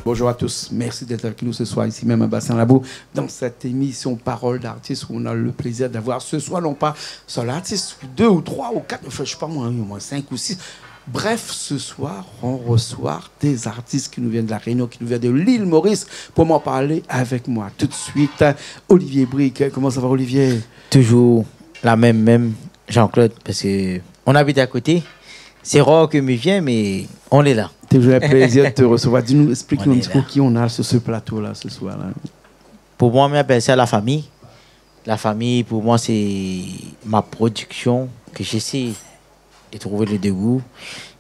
Bonjour à tous, merci d'être avec nous ce soir ici même à Bassin-Labo dans cette émission Parole d'artistes où on a le plaisir d'avoir ce soir non pas seul artiste, 2 ou 3 ou 4, je ne sais pas moi, au moins 5 ou 6. Bref, ce soir, on reçoit des artistes qui nous viennent de La Réunion, qui nous viennent de l'île Maurice pour m'en parler avec moi. Tout de suite, Olivier Brick. Comment ça va, Olivier? Toujours la même Jean-Claude, parce qu'on habite à côté. C'est rare que me vienne, mais on est là. Toujours un plaisir de te recevoir. Dis-nous, explique-nous un petit peu qui on a sur ce plateau-là ce soir-là. Pour moi, j'appelle ça la famille. La famille, pour moi, c'est ma production que j'essaie de trouver le dégoût.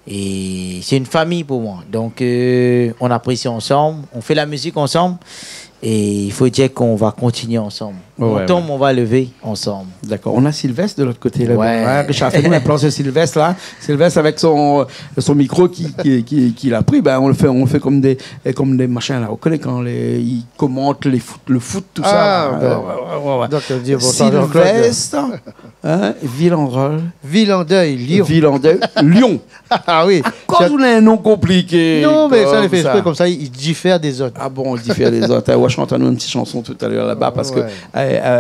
Et c'est une famille pour moi. Donc, on apprécie ensemble, on fait la musique ensemble. Et il faut dire qu'on va continuer ensemble. On tombe, on va lever ensemble. D'accord. On a Sylvestre de l'autre côté. Là. Ouais. Richard, fais-nous un plan sur Sylvestre, là. Sylvestre, avec son micro qu'il a pris, ben, on le fait comme des machins, là. Vous connaissez quand il commente le foot, tout ça. Ouais. Donc, Sylvestre, Villandeuil, Lyon. Villandeuil, Lyon. Ah oui. Quand vous avez un nom compliqué. Non, mais ça, il fait exprès comme ça, il diffère des autres. Ah bon, il diffère des autres. On va chanter une petite chanson tout à l'heure là-bas parce que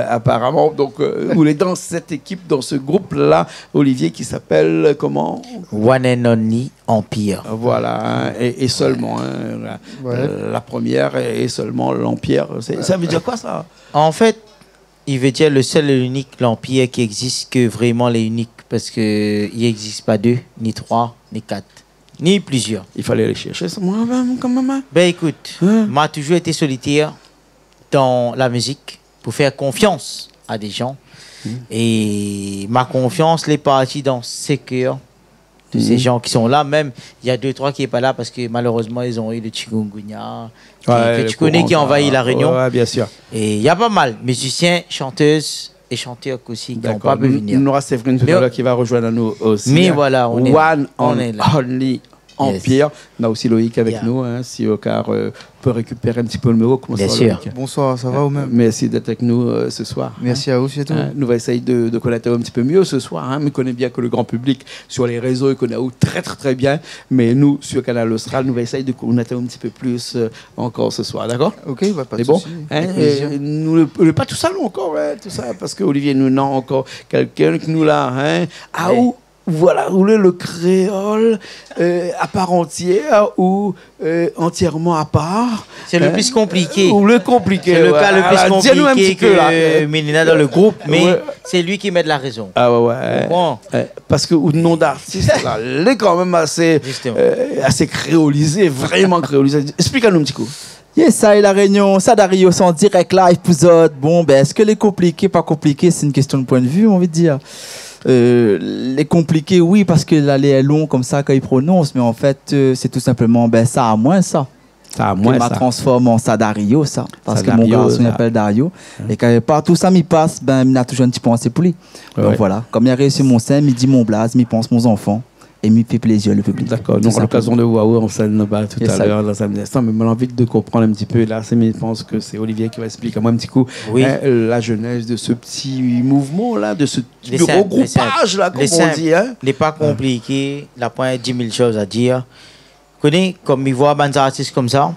apparemment, donc, vous êtes dans cette équipe, dans ce groupe-là, Olivier, qui s'appelle comment? One and Only Empire. Voilà, et seulement la première et seulement l'Empire. Ça veut dire quoi ça? En fait, il veut dire le seul et l'unique l'Empire qui existe, que vraiment l'unique, parce qu'il n'existe pas 2, ni 3, ni 4. Ni plusieurs. Il fallait aller chercher ça, moi-même, comme maman. Ben écoute, moi j'ai toujours été solitaire dans la musique pour faire confiance à des gens. Et ma confiance l'est partie dans ces cœurs de ces gens qui sont là. Même, il y a 2, 3 qui n'est pas là parce que malheureusement, ils ont eu le chikungunya, que tu connais, qui a envahi la Réunion. Oui, bien sûr. Et il y a pas mal musiciens, chanteuses et chanteurs aussi qui n'ont pas pu venir. Nous aura Séverine tout à l'heure qui va rejoindre nous aussi. Mais voilà, on est là. Only Empire. On a aussi Loïc avec nous, si Ocar peut récupérer un petit peu le numéro. Bien sûr. Bonsoir, ça va ou même? Merci d'être avec nous ce soir. Merci à vous, c'est tout. Nous allons essayer de connaître un petit peu mieux ce soir. Mais connaît bien que le grand public sur les réseaux, il connaît très très très bien. Mais nous, sur Canal Austral, nous allons essayer de connaître un petit peu plus encore ce soir. D'accord? Ok, pas de bon. souci. Nous ne pas tout ça nous encore, tout ça, parce que Olivier nous n'a encore quelqu'un qui nous l'a. Voilà, où est le créole à part entière ou entièrement à part. C'est le plus compliqué. Ou le compliqué. C'est le cas le plus compliqué que Mélina dans le groupe, mais c'est lui qui met de la raison. Ah ouais. Bon. Parce que le nom d'artiste, là, il est quand même assez créolisé, vraiment créolisé. Explique-nous un petit coup. Yes, ça est la Réunion, ça Dario, c'est en direct live, épisode. Bon, ben, est-ce que les compliqués, pas compliqués, c'est une question de point de vue, on veut dire. Les compliqués, oui, parce que l'allée est long comme ça quand ils prononcent, mais en fait, c'est tout simplement, ben, ça a moins ça. Ça a moins ça. Transforme en ça Dario, ça. Parce que Dario, mon garçon s'appelle Dario. Et quand partout ça m'y passe, ben, il a toujours un petit pensée pour lui. Donc voilà, comme il a réussi mon sein, il dit mon blase, il pense mon enfant. Et me fait plaisir le public. D'accord, donc à l'occasion de voir en scène tout à l'heure dans un instant, mais j'ai envie de comprendre un petit peu, là, je pense que c'est Olivier qui va expliquer moi un petit coup la genèse de ce petit mouvement-là, de ce petit regroupage, là, comme on dit. Il n'est pas compliqué, la pointe 10 000 choses à dire. Vous connaissez, comme il voit des artistes comme ça,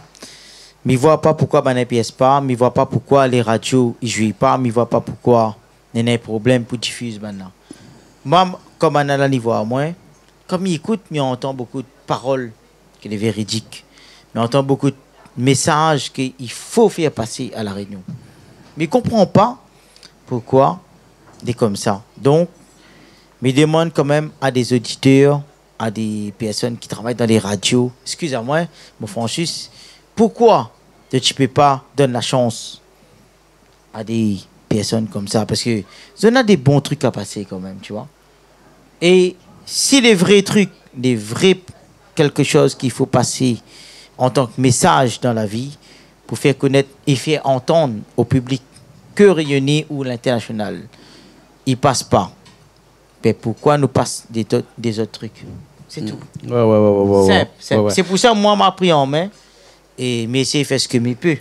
mais il ne voit pas pourquoi il ne pièce pas, mais il ne voit pas pourquoi les radios ne jouent pas, mais il ne voit pas pourquoi il y a un problème pour diffuser maintenant. Moi, comme on a le niveau à moi, comme il écoute, il entend beaucoup de paroles qui sont véridiques. Il entend beaucoup de messages qu'il faut faire passer à la Réunion. Mais il ne comprend pas pourquoi il est comme ça. Donc, il demande quand même à des auditeurs, à des personnes qui travaillent dans les radios, excusez-moi, mon Francis, pourquoi tu ne peux pas donner la chance à des personnes comme ça? Parce que on a des bons trucs à passer quand même, tu vois. Et si les vrais trucs, les vrais quelque chose qu'il faut passer en tant que message dans la vie pour faire connaître et faire entendre au public que Réunion ou l'international, il passe pas. Mais pourquoi nous passe des autres trucs? C'est tout. Ouais. C'est pour ça que moi, m'a pris en main et mais c'est fait ce que je peux.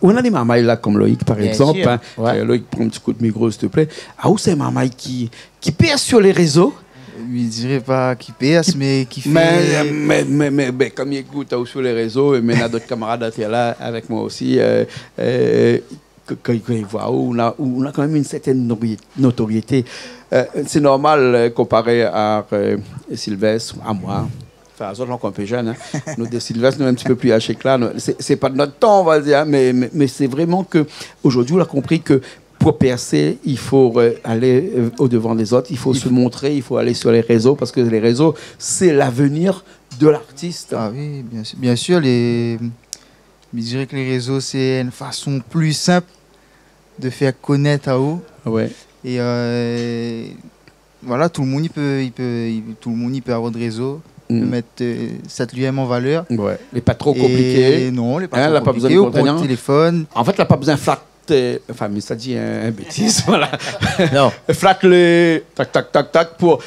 On a des mamailles là comme Loïc par exemple. Loïc, prends un petit coup de micro s'il te plaît. Ah, où c'est mamaille qui perce sur les réseaux? Je dirais pas qui passe, mais qui fait. Mais comme il écoute sur les réseaux, et maintenant d'autres camarades étaient là avec moi aussi, quand ils voient, on a quand même une certaine notoriété. C'est normal comparé à Sylvestre, à moi. Enfin, nous sommes encore un peu jeunes. Hein. Nous, de Sylvestre, nous sommes un petit peu plus âgés que là. C'est pas de notre temps, on va dire, hein, mais c'est vraiment qu'aujourd'hui, on a compris que pour percer, il faut aller au-devant des autres, il faut se montrer, il faut aller sur les réseaux, parce que les réseaux, c'est l'avenir de l'artiste. Ah oui, bien sûr je dirais que les réseaux, c'est une façon plus simple de faire connaître à eux. Ouais. Et voilà, tout le monde il peut avoir de réseau, peut mettre cette lui-même en valeur. Ouais. Il n'est pas trop compliqué. Non, il n'est pas trop compliqué. Au point de téléphone. En fait, il n'a pas besoin de flat. Enfin, mais ça dit un bêtise, voilà. Non. Flatte le tac, tac, tac, tac pour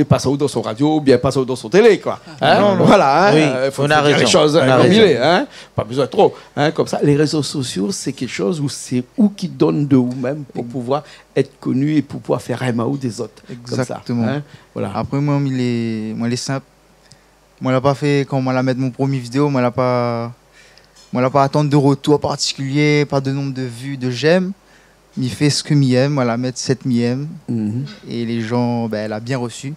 passer dans son radio ou bien passer dans son télé, quoi. Hein? Non. Voilà, hein? Oui, faut faire les choses hein? Pas besoin de trop. Hein? Comme ça, les réseaux sociaux, c'est quelque chose où c'est où qui donne de vous-même pour pouvoir être connu et pour pouvoir faire un ou des autres. Exactement. Comme ça, hein? Voilà. Après, moi, il est simple. Moi, je l'ai pas fait quand on l'a mettre mon premier vidéo, moi, je l'ai pas attendre de retour particulier, pas de nombre de vues, de j'aime. Il fait ce que m'aime, voilà, mettre 7 m'aime. Et les gens, elle a bien reçu.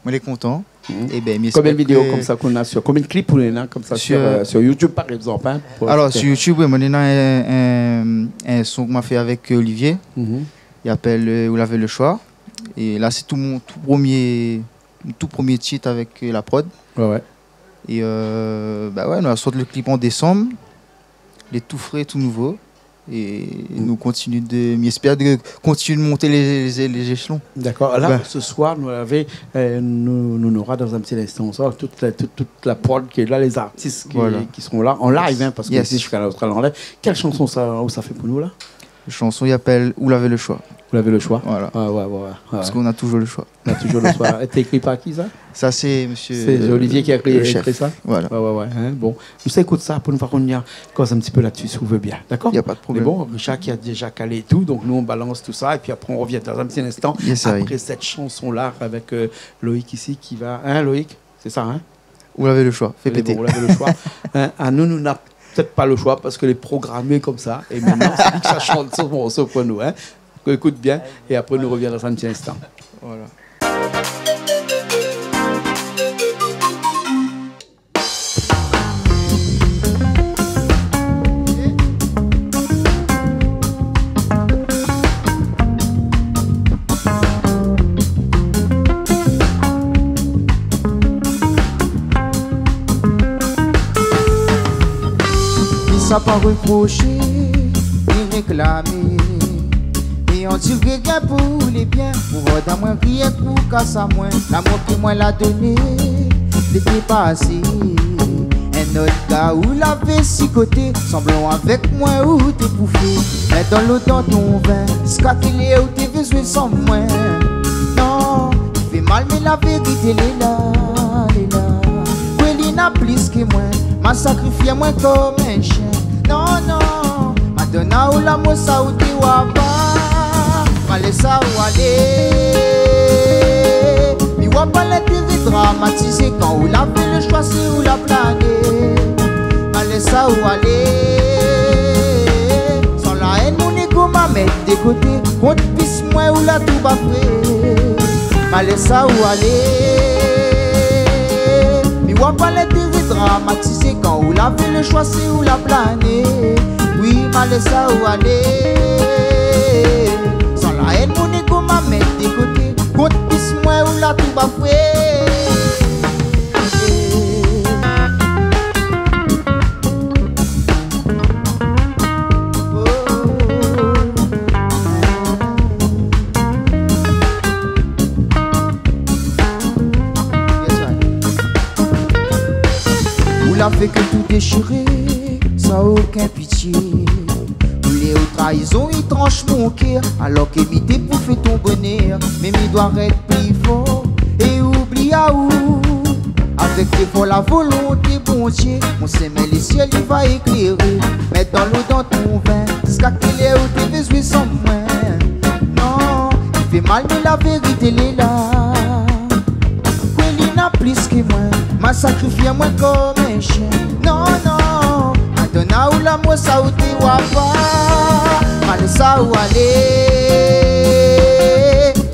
Moi, elle est content. Et combien de vidéos comme ça qu'on a sur, combien de clips on a comme ça sur YouTube par exemple, hein, alors sur YouTube, moi, on a un son qu'on m'a fait avec Olivier. Il appelle Vous l'avez le choix. Et là, c'est mon tout premier titre avec la prod. Ouais. Et on a sorti le clip en décembre. Il est tout frais, tout nouveau. Et nous continuons j'espère de continuer de monter les échelons. D'accord. Là, ce soir, nous aura dans un petit instant toute la prod qui est là, les artistes qui seront là en live, hein, parce que ici, je suis à l'Australie en live. Quelle chanson ça fait pour nous là? La chanson, il appelle Vous l'avez le choix. Vous l'avez le choix. Voilà. Ouais. Parce qu'on a toujours le choix. On a toujours le choix. T'es écrit par qui ça? Ça c'est monsieur. C'est Olivier qui a écrit ça. Voilà. Ouais. Hein, bon, nous écoute ça pour nous faire qu'on y a cause un petit peu là-dessus si vous voulez bien. D'accord? Il n'y a pas de problème. Mais bon, Richard qui a déjà calé tout, donc nous on balance tout ça et puis après on revient dans un petit instant après cette chanson-là avec Loïc ici qui va. Hein, Loïc? C'est ça, hein? Vous l'avez le choix. Fais péter. Bon, vous l'avez le choix. Hein, à nous n'a peut-être pas le choix parce que les programmés comme ça et maintenant c'est lui que ça chante sauf pour nous. Hein? Écoute bien et après nous reviendrons dans un petit instant. Voilà. Ça pas reprocher ni réclamer. Et on dit quelqu'un pour les biens, pour dans moins rien pour casser moins. L'amour que moi l'a donné, l'été passé. Un autre gars où l'avait si côté, semblant avec moi ou t'es bouffé. Mais dans l'eau dans ton vin, scatillé ou t'es besoin sans moi. Non, il fait mal mais la vérité elle est là, elle est là. Oui, il n'a plus que moi, m'a sacrifié moi comme un chien. Non, Madonna ou la mossa ou t'es waba. Malessa ou aller. Mi waba l'intérêt dramatisé quand ou la fait le choix c'est ou la planer. Malessa ou aller. Sans la haine mon égo m'a mettre de côté. Compte pisse moi ou la tout bafré. Malessa ou aller. Mi waba l'intérêt dramatisé quand ou la fait le choix c'est ou la planer. Oui malessa ou aller. La haine mon égo m'a mis de côté. Compte pisse moi ou la tout bafoué. Ou la fait que tout déchirer, sans aucun pitié. Aux trahisons, il tranche mon cœur. Alors que m'idée pour faire ton bonheur. Mais m'y doit être plus fort. Et oublie à où. Avec tes vols la volonté, bon Dieu. Mon semelle les ciel, il va éclairer. Mets dans l'eau dans ton vin. Jusqu'à qu'il est où t'es besoin sans moi. Non, il fait mal, mais la vérité, elle est là. m'a sacrifié moi comme un chien. Non, non, maintenant où l'amour ça ou t'es wapa, mal ça ou aller.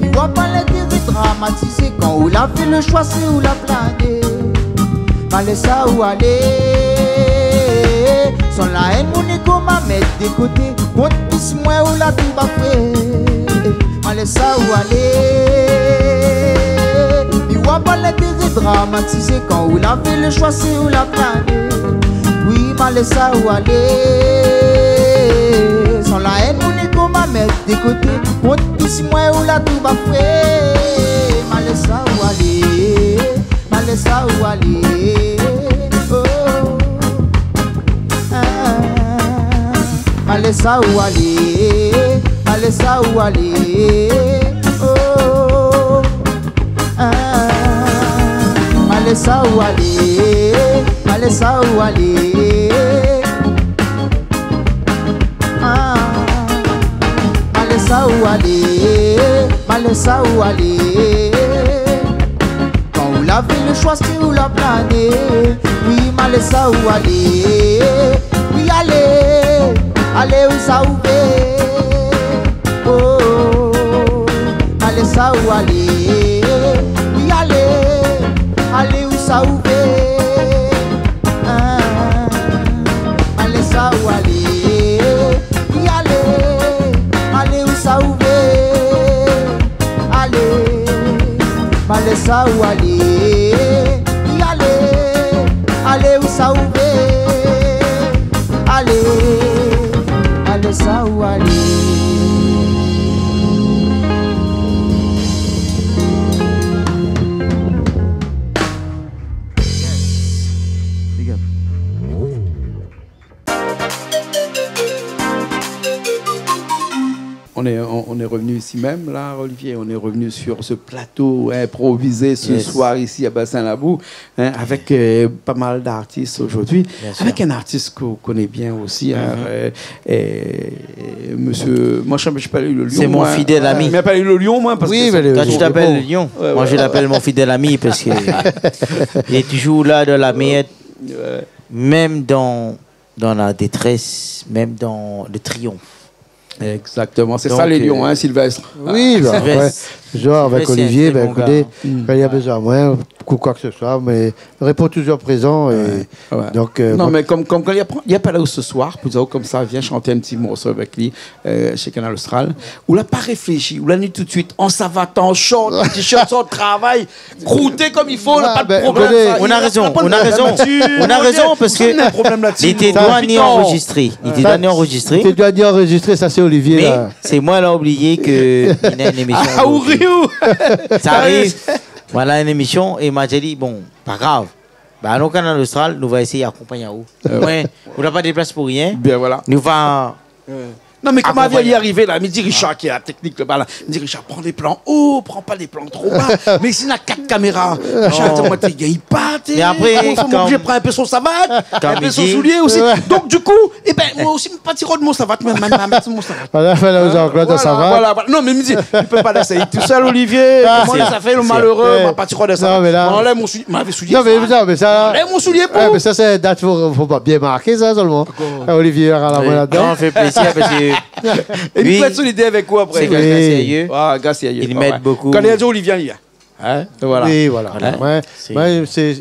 Il voit pas l'intérêt dramatisé quand ou la fait le choix c'est où la planer. Mal ça ou aller. Sans la haine mon égo m'a mettre de côté. Bon pisse moi ou la tout va faire. Mal ça ou aller. Il voit pas l'intérêt dramatisé quand ou la fait le choix c'est où la planer. Oui mal ça ou aller. Sans la haine mon égo m'a mettre de côté. Bon pisse moi ou la tout va faire. Mal ça ou aller. Mal ça ou aller. Malesa ou aller, malesa ou aller, oh, malesa ou aller, malesa ou aller, malesa ou aller, malesa ou aller. Quand on l'a fait le choix c'est où la planer, oui malesa ou aller, oui aller. Allez où ça ou oh, allez ça ou aller, oui allez où ça ou allez ça ou aller, oui allez où ça ou allez ça ou aller, oui allez où ça ou allez ça ou aller. On est revenu ici même, là, Olivier. On est revenu sur ce plateau improvisé ce soir ici à Bassin-Labou, avec pas mal d'artistes aujourd'hui. Avec un artiste qu'on connaît bien aussi, monsieur. Moi, je n'ai pas eu le lion. C'est mon fidèle ami. Il m'a pas eu le lion, moi. Parce que toi, tu t'appelles le lion. Moi, je l'appelle mon fidèle ami parce qu'il est toujours là dans la miette, même dans la détresse, même dans le triomphe. Exactement, c'est ça les lions, hein, Sylvestre. Oui, bah, ouais. Genre avec Olivier, ben, écoutez, quand il y a besoin de moi, ou quoi que ce soit, mais répond toujours présent. Et donc, non, mais comme quand il n'y a pas là ce soir, pour comme ça, viens chanter un petit morceau avec lui chez Canal Austral, où là, pas réfléchi, où là, nuit tout de suite, on s'avate, on chante, on t-shirt, on travaille, croûter comme il faut, on n'a pas de problème. On a raison, on a raison, parce que il était douanier enregistré. Il était douanier enregistré. Il était douanier enregistré, ça c'est Olivier. Mais c'est moi là oublié qu'il y a une émission. Ah, ça arrive. Voilà une émission et il m'a dit bon, pas grave. Bah, nous, Canal Austral, nous allons essayer d'accompagner où. Ouais, on n'a pas de place pour rien. Bien voilà. Nous va. Non, mais comment vient y arriver là? Il me dit Richard qui est la technique là-bas. Là. Il me dit Richard, prends des plans hauts, prends pas des plans trop bas. Mais s'il y a 4 caméras, Richard, moi, t'es gay, pas. Et après, quand je prends un peu son savate, un peu son soulier aussi. Donc, du coup, eh ben, moi aussi, pas tirer de mon savate, même ma mettre mon savate. Voilà, Jean-Claude, ça va. Voilà. Non, mais il me dit, il peut pas laisser tout seul, Olivier. Comment ça fait le malheureux? M'a pas tiré de ça. Non, mais là. Enlève mon soulier. M'avait soulier. Non, mais ça. Enlève mon soulier pour. Mais ça, c'est date, faut pas bien marquer ça seulement. Olivier, à la main là-dedans. Ça fait plaisir parce que. Et il peut être solidaire avec quoi après? C'est quelqu'un sérieux. Ah, gars sérieux. Il m'aide beaucoup. Quand il a dit Olivier, il y a. Hein? Voilà. Oui, voilà.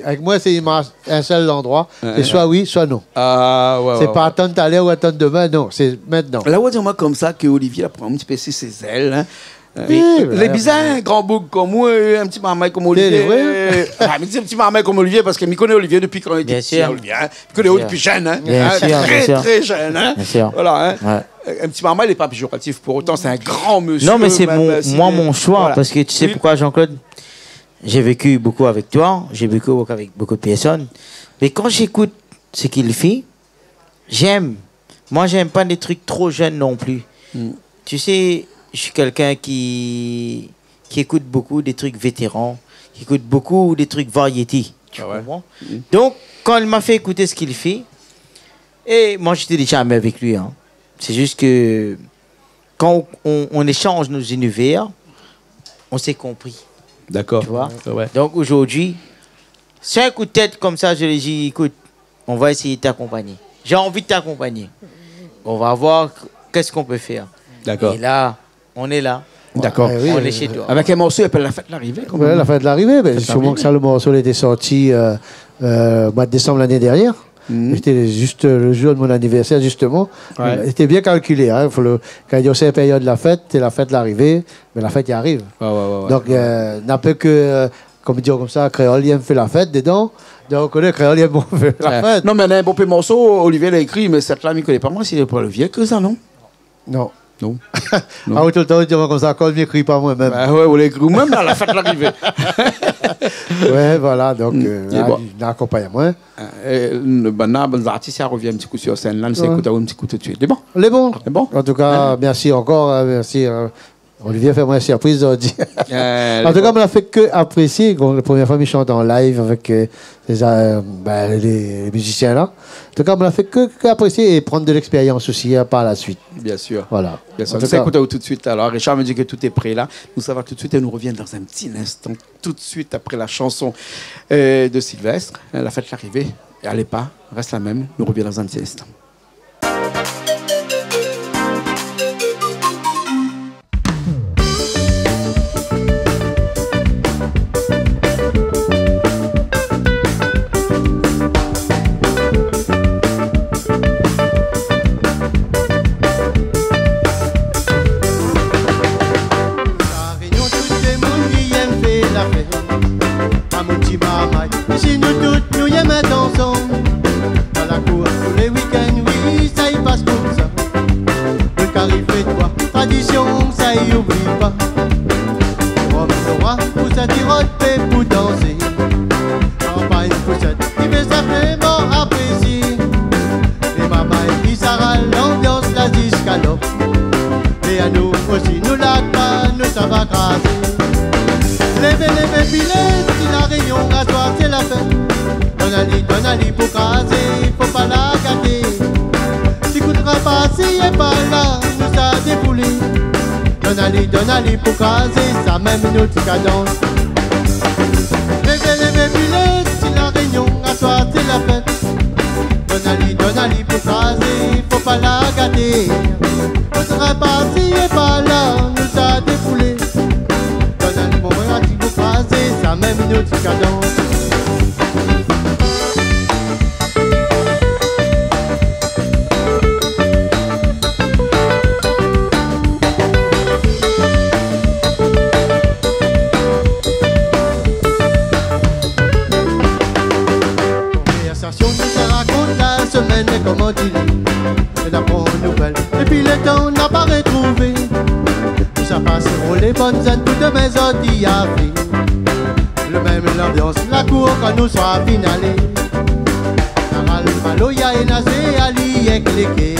Avec moi, c'est un seul endroit. C'est soit oui, soit non. Ah, ouais. C'est pas attendre tout à l'heure ou attendre demain, non. C'est maintenant. Là, on va dire moi comme ça que Olivier prend un petit peu ses ailes. Hein. Oui, les bizarres, un grand bouc comme moi, un petit marmaille comme Olivier. Mais dis un petit marmaille comme Olivier parce qu'il me connaît Olivier depuis quand il était petit. Olivier, hein. Il connaît depuis jeune. Hein. Très jeune. Hein. Voilà. Hein. Ouais. Un petit marmaille n'est pas péjoratif. Pour autant, c'est un grand monsieur. Non, mais c'est mon choix. Voilà. Parce que tu sais pourquoi, Jean-Claude? J'ai vécu beaucoup avec toi. J'ai vécu avec beaucoup de personnes. Mais quand j'écoute ce qu'il fait, j'aime. Moi, j'aime pas des trucs trop jeunes non plus. Tu sais, je suis quelqu'un qui écoute beaucoup des trucs vétérans, qui écoute beaucoup des trucs variétés. Tu comprends? Donc, quand il m'a fait écouter ce qu'il fait, et moi, j'étais déjà ami avec lui. Hein. C'est juste que quand on échange nos univers, on s'est compris. D'accord. Tu vois? Donc, aujourd'hui, C'est un coup de tête comme ça, je lui dis, écoute, on va essayer de t'accompagner. J'ai envie de t'accompagner. On va voir qu'est-ce qu'on peut faire. D'accord. Et là, on est là. D'accord. Oui, On est chez toi. Avec un morceau, il appelle La Fête de l'Arrivée. Ouais, La Fête de l'Arrivée. Ben, sûrement que ça, le morceau il était sorti au mois de décembre l'année dernière. C'était juste le jour de mon anniversaire, justement. Ouais. C'était bien calculé. Hein. Quand il y a aussi la période de la fête, c'est la fête de l'arrivée, mais la fête y arrive. Ouais. Donc, n'a pas que, comme dire comme ça, Créolien fait la fête dedans. Donc, on connaît Créolien fait la fête. Non, mais un bon peu morceau, Olivier l'a écrit, mais cette là, il ne connaît pas moi, c'est pour le vieux que ça, non? Non. Non. Ah oui, tout le temps, on dit comme ça, quand je m'écris pas moi-même. Bah ouais, on l'écrit même à La Fête de l'Arrivée. Ouais, voilà, donc, bon. accompagnement. Les artistes, revient un petit coup sur scène, là, nous écoutons un petit coup tout de suite. C'est bon? Les bons. C'est bon? En tout cas, merci encore, merci. Olivier fait moi une surprise aujourd'hui. En tout cas, on n'a fait que apprécier. La première fois, il chante en live avec les musiciens là. En tout cas, on n'a fait que apprécier et prendre de l'expérience aussi par la suite. Bien sûr. Voilà. Bien sûr. En Nous tout cas, écoutons tout de suite. Alors, Richard me dit que tout est prêt là. Nous savons tout de suite et nous revient dans un petit instant, tout de suite après la chanson de Sylvestre, La Fête de l'Arrivée. Et allez pas, reste la même. Nous reviens dans un petit instant. Si nous toutes nous y mettons ensemble dans la cour tous les week-ends, oui, ça y passe comme ça. Le carré fait de bois, tradition, ça y oublie pas. Homme de roi, pour sa tirotte, fait pour danser. Campagne poussette, qui fait ça fait bon apprécier. Les mamas et qui s'arrêtent, l'ambiance la discalope. Et à nous aussi, nous la pas, nous ça va craser. Levez, pilez, si la réunion à toi c'est la fête. Donne Ali pour craser, faut pas la gâter. Si coûtera pas, si est pas là, nous a déboulé. Donne Ali pour craser, ça même une autre cadence. Levez, pilez, si la réunion à toi c'est la fête. Donne Ali pour craser, faut pas la gâter. Coûtera pas, si est pas là, nous a déboulé. Ça même une autre cadence. Conversation qui se raconte la semaine et comment il est. Et d'apprendre une nouvelle. Et puis le temps n'a pas retrouvé. Ça passeront les bonnes ânes, toutes mes autres y avaient. Le même l'ambiance, la cour quand nous sommes finalés. Naral, Maloya et Nazé, Ali et Cléquer.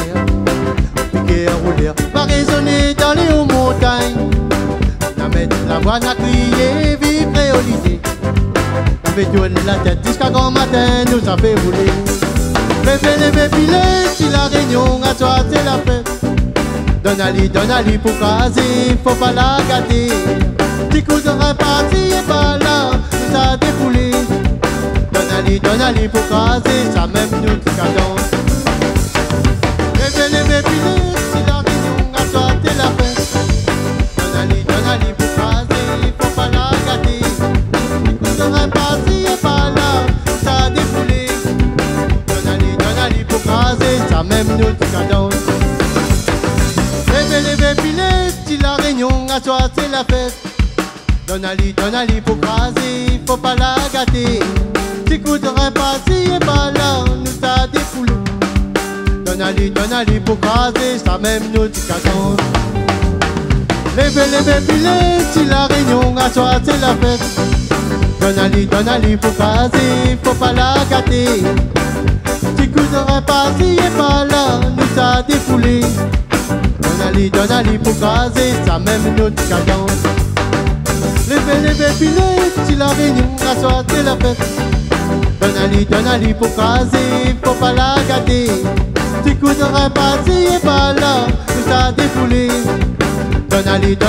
Piquer, rouler, va résonner dans les hauts montagnes. La mettre la voix n'a crié, vive Créolité. On fait tourner la tête jusqu'à grand matin, nous ça fait rouler. Levez, pilez, si la réunion à toi c'est la fête. Donne Ali pour craser, faut pas la gâter. Si coudra pas, si est pas là, nous a déboulé. Donne Ali pour craser, ça même nous cadence. Levez, pilez, si la réunion à toi c'est la fête. Donne Ali pour craser, faut pas la gâter. Si coudra pas, si est pas là, nous a déboulé. Donne Ali pour craser, ça même nous cadence. Levez, pilez, si la réunion à toi c'est la fête. Donne Ali pour craser, faut pas la gâter. Si coûterait pas, si est pas là, nous a défoulé. Donne Ali pour craser, ça même nous cadence. Levez, pilez, si la réunion à toi c'est la fête. Donne Ali pour craser, faut pas la gâter. Si coûterait pas, si est pas là, nous a défoulé. Donne Ali pour craser, ça même une autre cadence. Levez, pilez, si la réunion à soi c'est la fête. Donne Ali pour craser, faut pas la gâter. Si coûterait pas, si est pas là, nous a défoulé. Donne Ali pour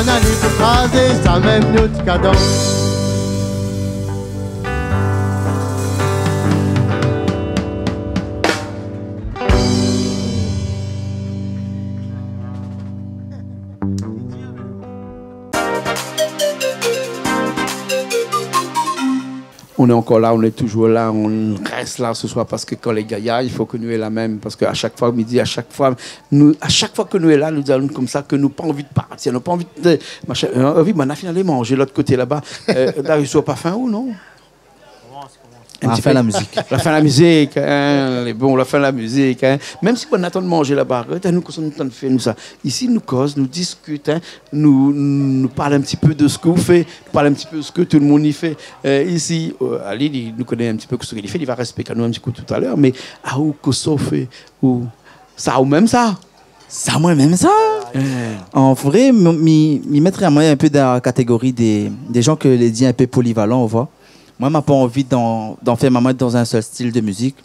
craser, ça même une autre cadence. on est encore là, on est toujours là, on reste là ce soir parce que quand les gars, il faut que nous ayons la même. Parce qu'à chaque fois, midi, à chaque fois que nous sommes là, nous allons comme ça, que nous n'avons pas envie de partir, nous n'avons pas envie de. Oui, mais on a finalement mangé de l'autre côté là-bas. Là, ils ne sont pas faim ou non? La fin de la musique. La fin de la musique, hein, bon, la fin de la musique. Hein. Même si on attend de manger là-bas, nous sommes fait nous ça. Ici, nous causons, nous discutons, nous parlons un petit peu de ce que vous faites, nous parlons un petit peu de ce que tout le monde y fait. Ici, Ali, il nous connaît un petit peu ce qu'il fait, il va respecter nous un petit coup tout à l'heure, mais à où que ça fait, ou ça ou même ça. Ça, moi, même ça. En vrai, je mettrais un peu dans la catégorie des gens que les dit un peu polyvalents, on voit. Moi, je n'ai pas envie d'en faire ma main dans un seul style de musique.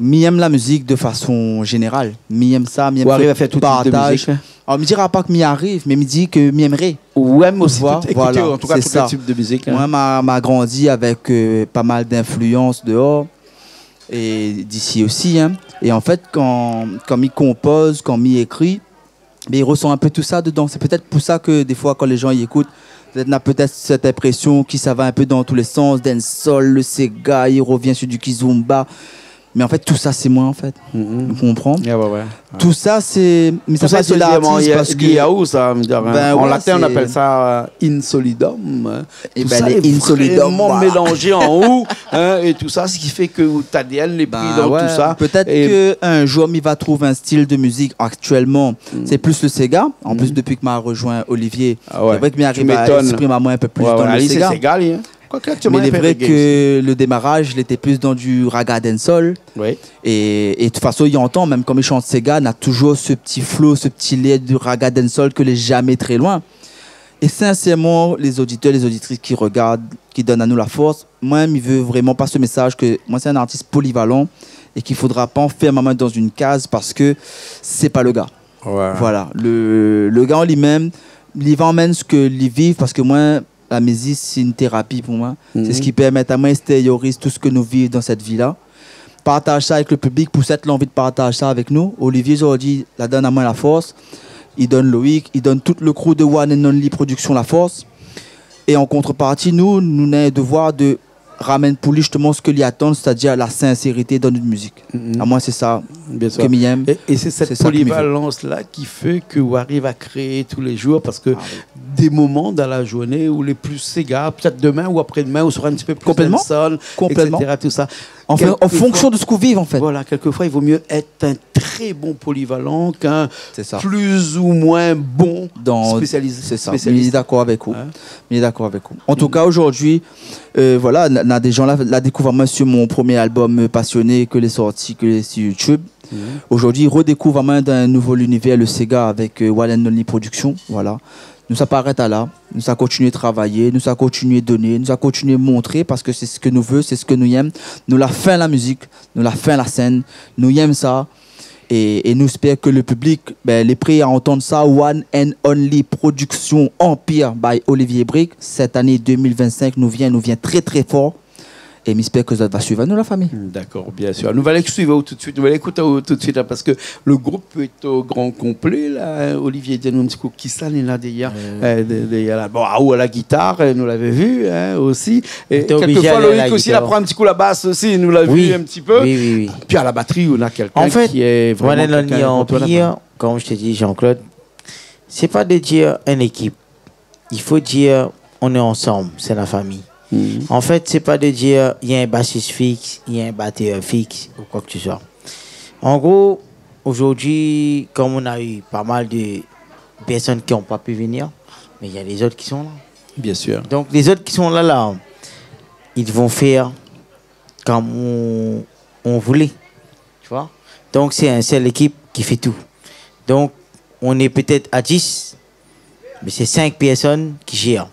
J'aime la musique de façon générale. J'aime ça, j'aime arrive à faire tout type de musique. Alors, je ne dirais pas que j'y arrive, mais je dis que j'aimerais. Ouais, mais aussi écouter, voilà, en tout cas, tout type de musique. Moi, j'ai grandi avec pas mal d'influences dehors et d'ici aussi. Hein. Et en fait, quand il compose, quand il écrit, il ressent un peu tout ça dedans. C'est peut-être pour ça que des fois, quand les gens y écoutent, on a peut-être cette impression que ça va un peu dans tous les sens, dancehall, le Sega, il revient sur du Kizomba. Mais en fait, tout ça, c'est moi, en fait. Vous comprenez? Yeah, ouais. Tout ça, c'est... Mais tout ça, c'est l'artiste parce que... Où, ça, en latin, on appelle ça insolidum. Et ben, les insolidum, mélangé en haut. Et tout ça, ce qui fait que TDL est pris dans tout ça. Peut-être qu'un jour, il va trouver un style de musique. Actuellement, c'est plus le Sega. En plus, depuis que m'a rejoint Olivier, c'est vrai que m'arrive à exprimer un peu plus dans le Sega. Mais il est vrai que le démarrage, il était plus dans du raga dancehall. Oui. Et de toute façon, il entend, même comme il chante Sega, il a toujours ce petit flow, ce petit lait du raga dancehall que n'est jamais très loin. Et sincèrement, les auditeurs, les auditrices qui regardent, qui donnent à nous la force, moi, il veut vraiment pas ce message que moi, c'est un artiste polyvalent et qu'il ne faudra pas enfermer ma main dans une case parce que c'est pas le gars. Ouais. Voilà. Le gars en lui-même, il va emmener ce que il vit parce que moi, la musique, c'est une thérapie pour moi. C'est ce qui permet à moi extérioriser tout ce que nous vivons dans cette vie-là. Partage ça avec le public pour cette l'envie de partager ça avec nous. Olivier, aujourd'hui, la donne à moi la force. Il donne Loïc, il donne tout le crew de One and Only Production la force. Et en contrepartie, nous avons le devoir de ramener pour lui justement ce que lui attend, c'est-à-dire la sincérité dans notre musique. À moi, c'est ça que j'aime. Et c'est cette polyvalence-là qui fait que vous arrivez à créer tous les jours, parce que des moments dans la journée où les plus Sega, peut-être demain ou après-demain, on sera un petit peu plus complètement, etc. Tout ça. En fonction de ce qu'on vit, en fait. Voilà, quelquefois, il vaut mieux être un très bon polyvalent qu'un plus ou moins bon spécialiste. C'est ça. Je suis d'accord avec vous. En tout cas, aujourd'hui, voilà, on a des gens là, la découvert sur mon premier album Passionné, que les sorties, que les sur YouTube. Aujourd'hui, ils redécouvrent d'un nouveau univers, le Sega, avec One Only Production. Voilà. Nous, ça s'arrête à là. Nous, ça continue de travailler. Nous, ça continue de donner. Nous, ça continue de montrer parce que c'est ce que nous voulons, c'est ce que nous aimons. Nous, la fin la musique, nous, la fin la scène. Nous aimons ça. Et nous espérons que le public est prêt à entendre ça. One and Only Production Empire by Olivier Brick. Cette année 2025 nous vient très très fort. Et j'espère que ça va suivre nous, la famille. D'accord, bien sûr. Nous allons suivre tout de suite. Nous allons écouter tout de suite là, parce que le groupe est au grand complet. Là. Olivier dit un petit coup qui ça là d'ailleurs. Bon, à la guitare, nous l'avons vu aussi. Et quelquefois, Loïc aussi, il apprend un petit coup la basse aussi. Nous l'avons vu un petit peu. Oui. Puis à la batterie, on a quelqu'un qui est vraiment. Empire, comme je te dis, Jean-Claude, c'est pas de dire une équipe. Il faut dire on est ensemble, c'est la famille. En fait, c'est pas de dire il y a un bassiste fixe, il y a un batteur fixe ou quoi que ce soit. En gros, aujourd'hui, comme on a eu pas mal de personnes qui n'ont pas pu venir, mais il y a les autres qui sont là. Bien sûr. Donc les autres qui sont là, ils vont faire comme on voulait. Tu vois? Donc c'est une seule équipe qui fait tout. Donc on est peut-être à 10, mais c'est 5 personnes qui gèrent.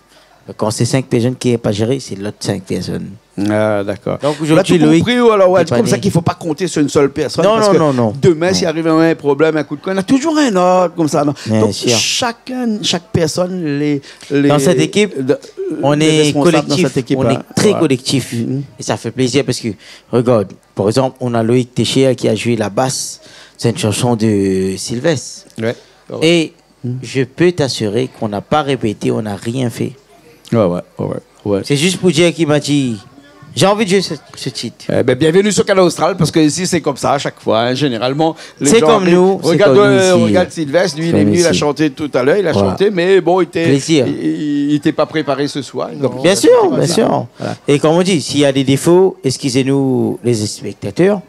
Quand c'est 5 personnes qui n'est pas géré, c'est l'autre 5 personnes. Ah, d'accord. Donc aujourd'hui, Loïc, compris, ou alors c'est comme ça qu'il ne faut pas compter sur une seule personne. Non. Demain, s'il arrive un problème, un coup de coin, on a toujours un autre comme ça. Donc chaque personne, dans cette équipe, on est collectif. On est très collectif. Et ça fait plaisir parce que, regarde, par exemple, on a Loïc Téchéa qui a joué la basse. C'est une chanson de Sylvestre. Ouais. Et je peux t'assurer qu'on n'a pas répété, on n'a rien fait. Ouais. Ouais. C'est juste pour dire qu'il m'a dit, j'ai envie de jouer ce titre. Bienvenue sur Canal Austral, parce que ici, c'est comme ça à chaque fois. Hein. Généralement, c'est comme nous. Regarde Sylvestre, lui, il est venu, il a chanté tout à l'heure, il a chanté, mais bon, il n'était pas préparé ce soir. Donc, bien sûr. Voilà. Et comme on dit, s'il y a des défauts, excusez-nous les spectateurs.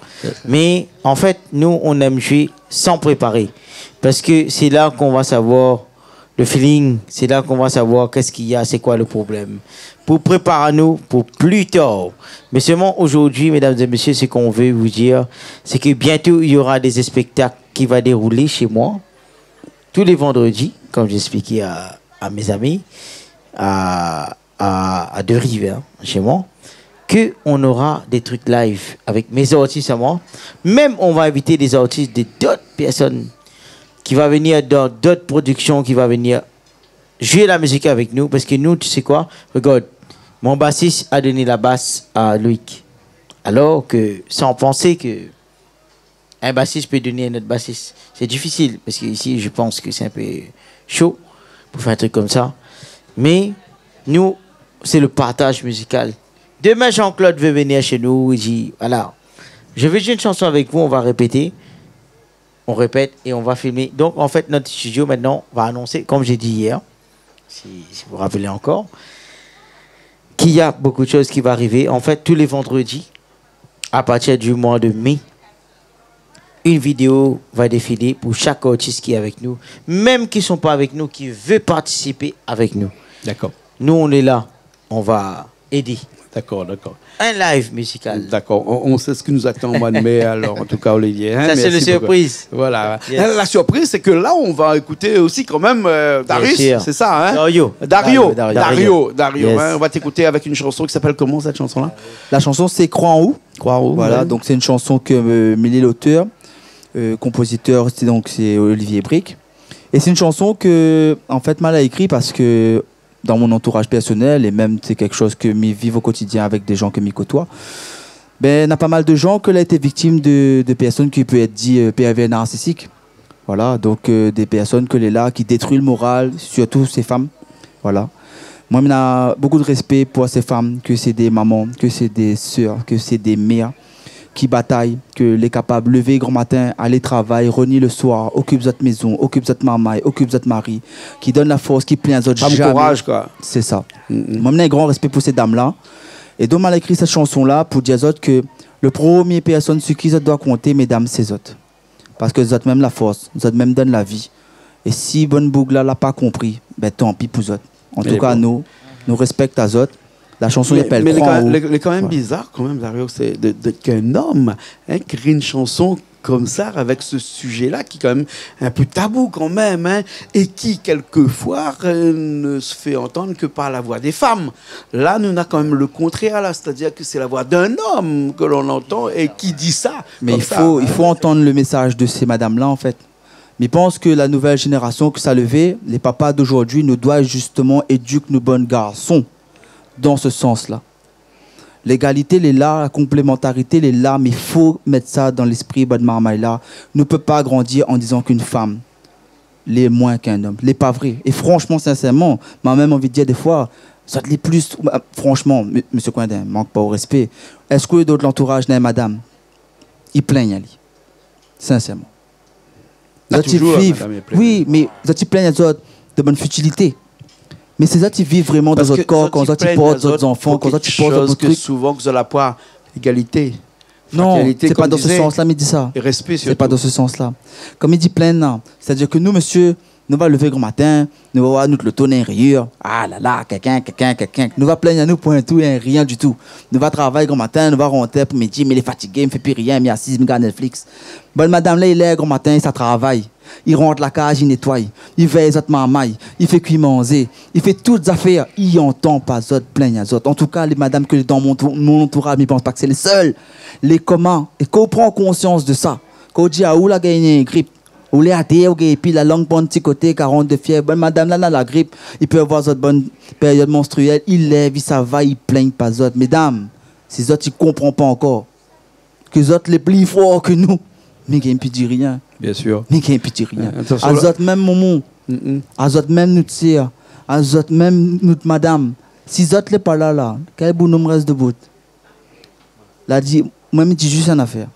Mais en fait, nous, on aime jouer sans préparer. Parce que c'est là qu'on va savoir le feeling, c'est là qu'on va savoir qu'est-ce qu'il y a, c'est quoi le problème. Pour préparer nous pour plus tard. Mais seulement aujourd'hui, mesdames et messieurs, ce qu'on veut vous dire, c'est que bientôt, il y aura des spectacles qui vont dérouler chez moi, tous les vendredis, comme j'expliquais à mes amis, à Deux-Rives, chez moi, qu'on aura des trucs live avec mes artistes à moi. Même, on va inviter des artistes d'autres personnes qui vont venir dans d'autres productions, qui vont venir jouer la musique avec nous, parce que nous, tu sais quoi, regarde, mon bassiste a donné la basse à Loïc. Alors que, sans penser que un bassiste peut donner à un autre bassiste, c'est difficile, parce que ici, je pense que c'est un peu chaud pour faire un truc comme ça. Mais, nous, c'est le partage musical. Demain, Jean-Claude veut venir chez nous, il dit, voilà, je veux jouer une chanson avec vous, on va répéter. On répète et on va filmer. Donc, en fait, notre studio, maintenant, va annoncer, comme j'ai dit hier, si vous vous rappelez encore, qu'il y a beaucoup de choses qui vont arriver. En fait, tous les vendredis, à partir du mois de mai, une vidéo va défiler pour chaque artiste qui est avec nous, même qui ne sont pas avec nous, qui veut participer avec nous. D'accord. Nous, on est là. On va aider. D'accord. Un live musical. D'accord. On sait ce qui nous attend au mois de mai, alors, en tout cas, Olivier. Ça, c'est la surprise. Voilà. Yes. La surprise, c'est que là, on va écouter aussi quand même Darius. C'est ça, hein? Dario. Yes. Hein? On va t'écouter avec une chanson qui s'appelle comment, cette chanson-là? La chanson, c'est Croix en haut. Voilà, ouais. Donc c'est une chanson que Mélie, l'auteur, compositeur, c'est Olivier Brick. Et c'est une chanson que, en fait, Mal a écrit parce que dans mon entourage personnel, et même c'est quelque chose que je vis au quotidien avec des gens que je côtoie, il y a pas mal de gens qui ont été victimes de personnes qui peuvent être dites pervers narcissiques. Voilà, donc des personnes qui détruisent le moral, surtout ces femmes. Voilà. Moi, j'ai beaucoup de respect pour ces femmes, que c'est des mamans, que c'est des sœurs, que c'est des mères qui bataillent, que les capables de lever grand matin, aller travailler, renier le soir, occupe votre maison, occupe votre maman, occupe votre mari, qui donne la force, qui plaint aux autres. Jamais. Courage, quoi. C'est ça. Moi, j'ai un grand respect pour ces dames-là. Et donc, j'ai écrit cette chanson-là pour dire aux autres que le premier personne sur qui je dois compter, mesdames, c'est les autres. Parce que les autres même la force, les autres même donnent la vie. Et si bonne bougle l'a pas compris, tant pis pour les autres. En tout cas, nous respectons les autres. La chanson s'appelle Croix en haut. Mais quand même bizarre, quand même, Dario, c'est qu'un homme crée une chanson comme ça, avec ce sujet-là, qui est quand même un peu tabou quand même, hein, et qui, quelquefois, ne se fait entendre que par la voix des femmes. Là, nous avons quand même le contraire, là, c'est-à-dire que c'est la voix d'un homme que l'on entend et qui dit ça. Mais il faut entendre le message de ces madames-là, en fait. Mais je pense que la nouvelle génération que ça levé, les papas d'aujourd'hui nous doivent justement éduquer nos bons garçons dans ce sens-là. L'égalité, elle est là, la complémentarité, elle est là, mais il faut mettre ça dans l'esprit de Marmaille là. Ne peut pas grandir en disant qu'une femme l'est moins qu'un homme. L'est pas vrai. Et franchement, sincèrement, m'a même envie de dire des fois, ça l'est plus. Franchement, monsieur Coindin, manque pas au respect. Est-ce que d'autres l'entourage n'a madame? Ils plaignent, Ali. Sincèrement. Oui, mais ils plaignent les autres de bonne futilité. Mais c'est ça qui vivent vraiment dans votre corps, quand ils portent d'autres enfants, quand ils portent d'autres trucs. Souvent que vous n'avez pas égalité. Non, c'est pas dans ce sens-là, mais il dit ça. Et respect surtout. C'est pas dans ce sens-là. Comme il dit plein, c'est-à-dire que nous, monsieur, nous va lever grand matin, nous va voir nous le tonner rire. Ah là là, quelqu'un. Nous va plaindre à nous pour un tout et rien du tout. Nous va travailler grand matin, nous va rentrer pour midi, mais il est fatigué, il ne fait plus rien, il est assis, il regarde Netflix. Bonne madame là, il est grand matin, ça travaille. Il rentre la cage, il nettoie. Il veille les autres mamailles. Il fait cuire manger. Il fait toutes les affaires. Il n'entend pas les autres plaindre les autres. En tout cas, les madames que dans mon entourage, ils ne pensent pas que c'est les seuls. Les communs. Et qu'on prend conscience de ça. Qu'on dit à où la gagné une grippe. Ou les athées, et puis la langue bon petit côté, 40 de fièvre. Bonne madame là, la grippe. Il peut avoir une bonne période menstruelle. Il lève, il ça va, il plaigne pas les autres. Mesdames, ces autres, ils ne comprennent pas encore. Que les autres, les plus forts que nous. Mais qui ne peut dire rien. Bien sûr. Mais qui ne peut dire rien. À autres même moment, à autres même nous tire, à autres même notre madame, Si Zot n'est pas là, quel bonhomme reste debout? Là, dit, moi, je dis juste une affaire.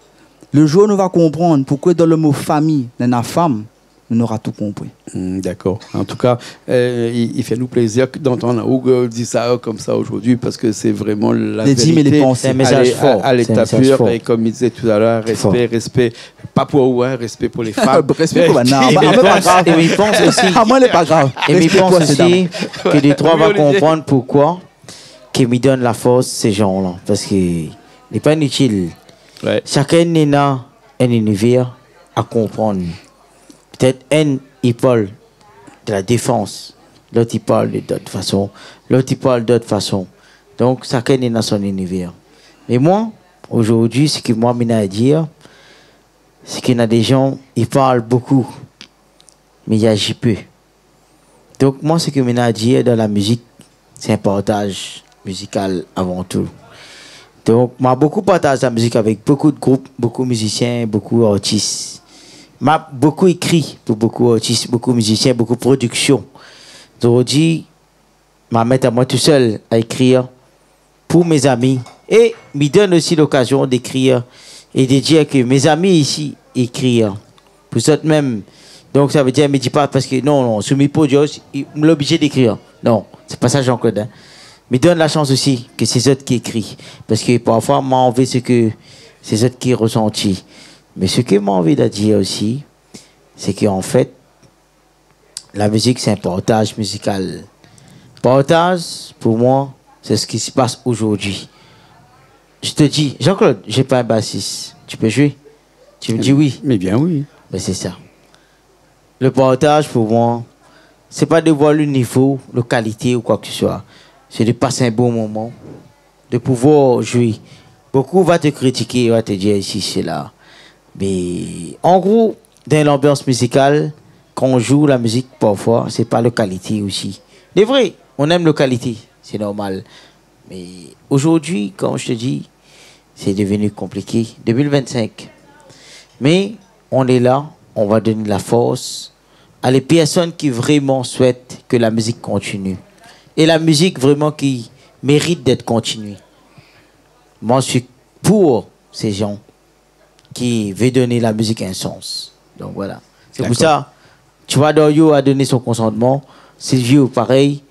Le jour où on va comprendre pourquoi dans le mot famille, dans la femme, on aura tout compris. D'accord. En tout cas, il fait nous plaisir d'entendre Hugo dire ça comme ça aujourd'hui parce que c'est vraiment la vérité. C'est un message fort. À l'état pur. Et comme il disait tout à l'heure, respect, pas pour eux, respect pour les femmes. Respect pour non, pas grave. Et il pense aussi. Ah, moi, il n'est pas grave. Et il pense aussi que les trois vont comprendre pourquoi qu'il me donne la force, ces gens-là. Parce qu'il n'est pas inutile. Ouais. Chacun est dans un univers à comprendre. Peut-être un, il parle de la défense. L'autre, il parle d'autre façon. L'autre, il parle d'autre façon. Donc, chacun est dans son univers. Mais moi, aujourd'hui, ce que moi, je à dire, c'est qu'il y a des gens, ils parlent beaucoup, mais ils agissent peu. Donc, moi, ce que je à dire dans la musique, c'est un partage musical avant tout. Donc, moi, beaucoup partage la musique avec beaucoup de groupes, beaucoup de musiciens, beaucoup d'artistes. M'a beaucoup écrit pour beaucoup d'artistes, beaucoup de musiciens, beaucoup de productions. Aujourd'hui, je mettre à moi tout seul à écrire pour mes amis et me donne aussi l'occasion d'écrire et de dire que mes amis ici écrivent pour ça même. Donc ça veut dire, me dis pas parce que non, sur mes podiums, il m'oblige d'écrire. Non, c'est pas ça Jean-Claude. Hein. Me donne la chance aussi que c'est eux qui écrivent parce que parfois m'a envie ce que c'est eux qui ressentent. Mais ce que j'ai envie de dire aussi, c'est qu'en fait, la musique, c'est un partage musical. Partage, pour moi, c'est ce qui se passe aujourd'hui. Je te dis, Jean-Claude, j'ai pas un bassiste. Tu peux jouer? Tu me dis oui. Mais bien oui. Mais c'est ça. Le partage, pour moi, c'est pas de voir le niveau, la qualité ou quoi que ce soit. C'est de passer un bon moment, de pouvoir jouer. Beaucoup vont te critiquer, vont te dire ici, c'est là. Mais en gros, dans l'ambiance musicale, quand on joue la musique, parfois, c'est pas la qualité aussi. C'est vrai, on aime la qualité, c'est normal. Mais aujourd'hui, comme je te dis, c'est devenu compliqué. 2025. Mais on est là, on va donner la force à les personnes qui vraiment souhaitent que la musique continue. Et la musique vraiment qui mérite d'être continuée. Moi, je suis pour ces gens qui veut donner la musique un sens. Donc voilà. C'est pour ça, tu vois, Dario a donné son consentement. Sylvio, pareil.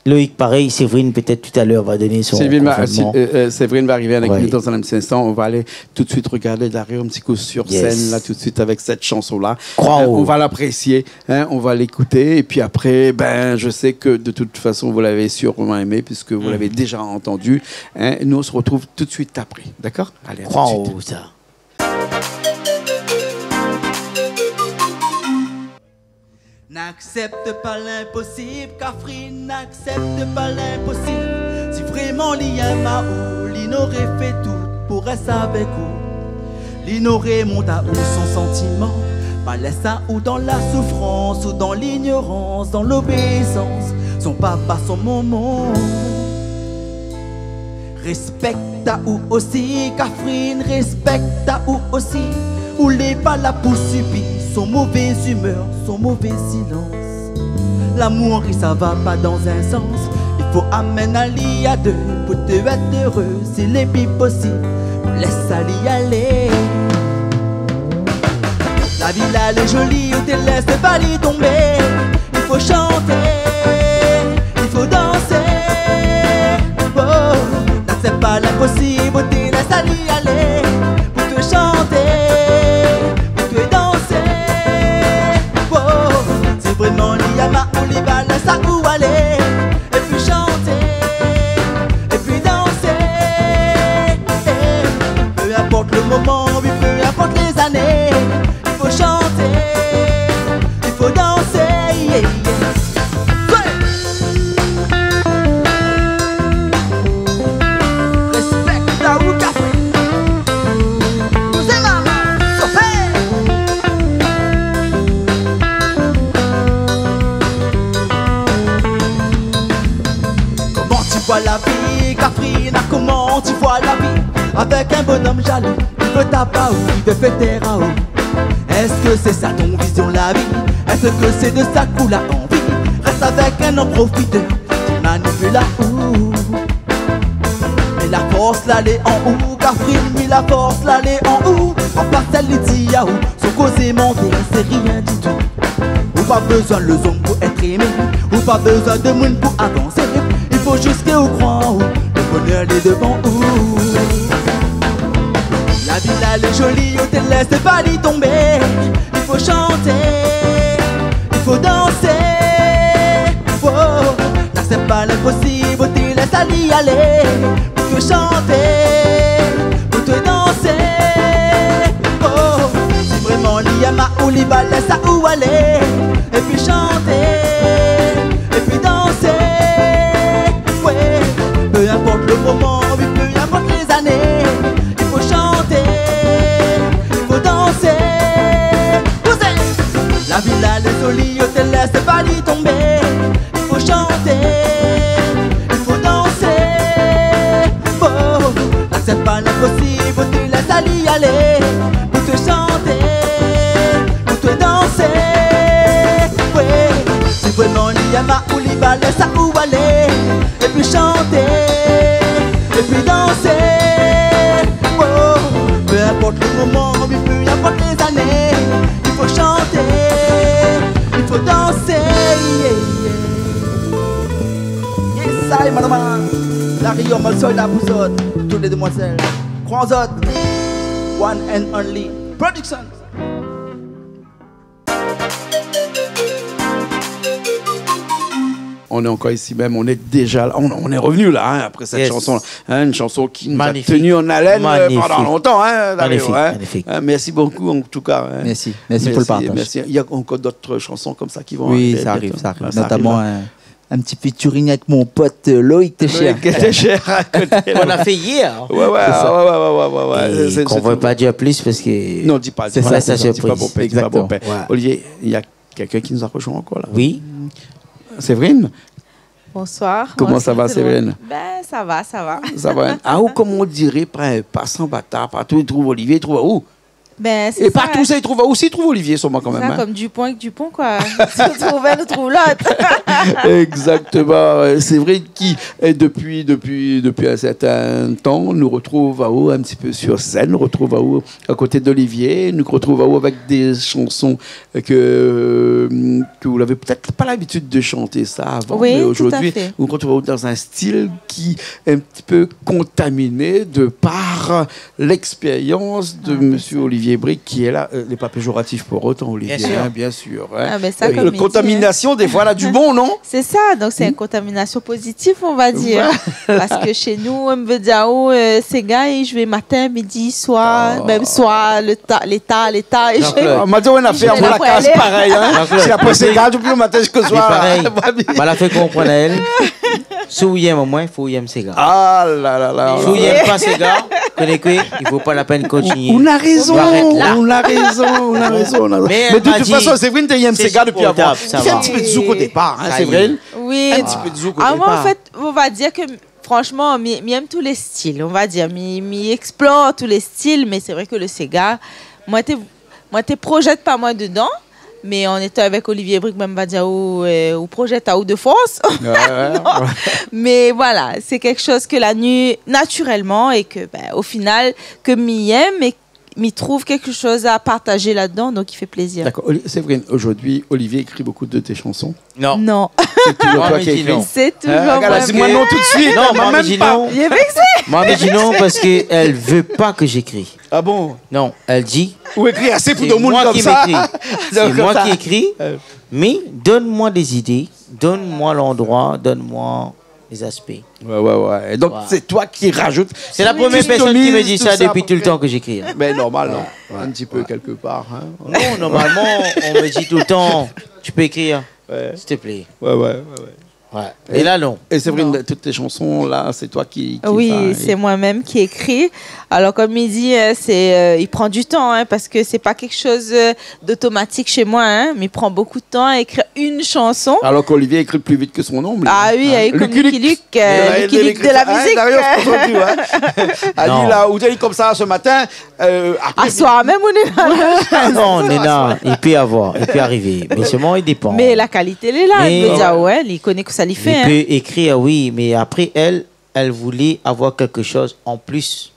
Loïc, pareil. Séverine, peut-être tout à l'heure, va donner son consentement. Séverine va arriver avec nous dans un petit instant. On va aller tout de suite regarder Dario un petit coup sur scène, là, tout de suite, avec cette chanson-là. On va l'apprécier, hein, on va l'écouter. Et puis après, je sais que de toute façon, vous l'avez sûrement aimé, puisque vous l'avez déjà entendu. Hein. Nous, on se retrouve tout de suite après. D'accord? Allez, à tout de suite. Ça. N'accepte pas l'impossible, Catherine, n'accepte pas l'impossible. Si vraiment l'y aime à où, l'y n'aurait fait tout pour rester avec vous. L'y n'aurait monté à où son sentiment, pas laisse à où dans la souffrance, ou dans l'ignorance, dans l'obéissance, son papa, son maman. Respecte à où aussi, Catherine, respecte à où aussi, où les pas là pour subir son mauvaise humeur, son mauvais silence. L'amour, ça va pas dans un sens. Il faut amener à l'y à deux pour te être heureux. S'il est plus possible, laisse à l'y aller. La vie là, elle est jolie, on te laisse pas l'y tomber. Il faut chanter, il faut danser. Oh, n'accepte pas l'impossible, on te laisse à l'y aller. Pour te chanter, pour te danser. Vraiment l'y a ma ou l'y va, laisse à où aller. Et puis chanter, et puis danser. Peu importe le moment, oui, peu importe les années. Il faut chanter, il faut danser, yeah, yeah. Respecte la ou café. Nous c'est maman, sopé. Vois la vie, Catherine, comment tu vois la vie? Avec un bonhomme jaloux, il veut taper ou il veut fêter à haut. Est-ce que c'est ça ton vision la vie? Est-ce que c'est de ça que la envie? Reste avec un homme profiteur, manipule la ou. Mais la force l'aller en haut, Catherine, mais la force l'aller en haut. En parcelle les diaou, son causé monter, c'est rien du tout. Ou pas besoin de hommes pour être aimé, ou pas besoin de monde pour avancer. Il faut juste que vous croyez, le bonheur est devant vous. La vie là elle est jolie, on te laisse pas y tomber. Il faut chanter, il faut danser. Oh, là c'est pas l'impossible, on te laisse y aller. Pour te chanter, pour te danser. Oh, si vraiment l'y a ma ou l'y va, laisse à où aller. Et puis chanter, et puis danser. Ouais, peu importe le moment, oui, peu importe les années. Il faut chanter, il faut danser. La vie là, les jolis, on te laisse pas y tomber. Il faut chanter, il faut danser. Oh, là c'est pas l'impossible, on te laisse y aller. Pour te chanter, pour te danser. Ouais, si vraiment il y a ma ou l'y va, laisse à où aller. Et puis chanter, et puis danser. Oh, peu importe le moment, oui, peu importe les années. Il faut chanter, il faut danser. Yes, I, madame. La Rio, mal sol, la bousotte. Toutes les demoiselles. Croisot. One and only. Production. On est encore ici même, on est déjà là, on est revenu là, hein, après cette chanson, hein, une chanson qui nous Magnifique. a tenu en haleine pendant longtemps. Hein, Magnifique, hein. magnifique. Merci beaucoup en tout cas. Hein. Merci pour le partage. Merci. Il y a encore d'autres chansons comme ça qui vont Oui, arriver ça arrive, bientôt. ça arrive. Ouais, ça Notamment arrive, un petit featuring avec mon pote Loïc Técher. Qui était cher à côté. On a fait hier. Ouais. Et qu'on ne veut pas dire plus parce que. Non, dis pas. C'est dis ça, pas, ça dis pas, surprise. dis pas, Exactement. dis pas. Ouais. Olivier, il y a quelqu'un qui nous a rejoint encore là. Oui. Séverine, Bonsoir. comment ça va, Séverine? Ben, ça va, ça va. Ça va. Ah, ou comme on dirait, un passant bâtard, partout il trouve Olivier, il trouve où? Ben, c'est Et ça. partout ça, il trouve où? Aussi, il trouve Olivier, sûrement quand même. Ça, hein. comme Dupont avec Dupont, quoi. Si on trouve un, on trouve l'autre. Exactement. C'est vrai que depuis un certain temps, nous retrouve à haut un petit peu sur scène, nous retrouve à haut à côté d'Olivier, nous retrouve à haut avec des chansons que vous n'avez peut-être pas l'habitude de chanter ça avant, Oui, mais tout à aujourd'hui, fait. vous retrouvez dans un style qui est un petit peu contaminé de par l'expérience de Monsieur Olivier Brick qui est là. Les pas péjoratifs pour autant, Olivier, Bien sûr. hein, bien sûr. Hein. Ah, ben ça, comme il dit, Contamination, des fois, là, du bon, non? C'est ça, donc c'est une contamination positive, on va dire. Parce que chez nous, on me dit, oh, ces gars, ils jouent matin, midi, soir, même soir, l'état. Et On m'a dit, on a fait Je vais la la casse aller. pareil. Hein. C'est après ces gars, depuis le matin jusqu'au C'est soir. pareil. là. On l'a fait comprendre à elle. Si vous aimez au moins, il faut aimer ces gars. Ah là là là. Si vous n'aimez pas ces gars, connaissez-vous, il ne vaut pas la peine de continuer. On a raison, On arrête là. on a raison. Mais Mais elle de m'a toute dit, façon, Séverine, tu aimes c'est ces gars depuis avant. supportable, ça Il fait un va. petit peu de zouk au départ, hein, Ça y est. Séverine. Oui. Un petit peu de zouk au Ah, moi, départ. en fait, on va dire que franchement, j'aime tous les styles, on va dire. Je explore tous les styles, mais c'est vrai que le Sega, moi, tu projettes pas moi dedans, mais on était avec Olivier Brick, même va dire, ou projette à ou de force. Non. Mais voilà, c'est quelque chose que la nuit, naturellement, et que, au final, que m'y aime et m'y trouve quelque chose à partager là-dedans, donc il fait plaisir. D'accord. Séverine, aujourd'hui, Olivier écrit beaucoup de tes chansons. Non. Non, C'est toujours Moi, toi mais qui dis écris. non. c'est toujours Regarde, moi. dis-moi non tout de suite. Non, moi, moi, même dis pas. non. Il est vexé. Moi, mais dis non parce qu'elle ne veut pas que j'écris. Ah bon? Non, elle dit. Ou écrit assez pour C'est de monde moi comme qui ça. m'écris. C'est Donc, moi comme qui ça. écris. Mais donne-moi des idées, donne-moi l'endroit, donne-moi les aspects. Ouais. Et donc, Ouais. c'est toi qui rajoutes. C'est la première personne qui me dit ça depuis tout le temps que j'écris. hein. Mais normal, non. Un petit peu quelque part. Hein. Non, normalement, on me dit tout le temps, tu peux écrire, Ouais. s'il te plaît. Ouais. Ouais. Et là, non. Et Séverine, toutes tes chansons, là, c'est toi qui Oui, enfin, c'est moi-même qui écris. Alors, comme il dit, il prend du temps, parce que c'est pas quelque chose d'automatique chez moi, mais il prend beaucoup de temps à écrire une chanson. Alors qu'Olivier écrit plus vite que son nom. lui. Ah oui, Hein. comme Lucky Luke de la musique. D'ailleurs, c'est entendu, hein. Elle Non. dit là, où t'as comme ça ce matin. Après, À soir même, on est là. Non, on est là. Il peut y avoir, il peut arriver. Mais seulement, il dépend. Mais la qualité, elle est là. Mais- Il veut dire, ouais, il connaît que ça l'y fait. Il peut écrire, oui, mais après, elle voulait avoir quelque chose en plus.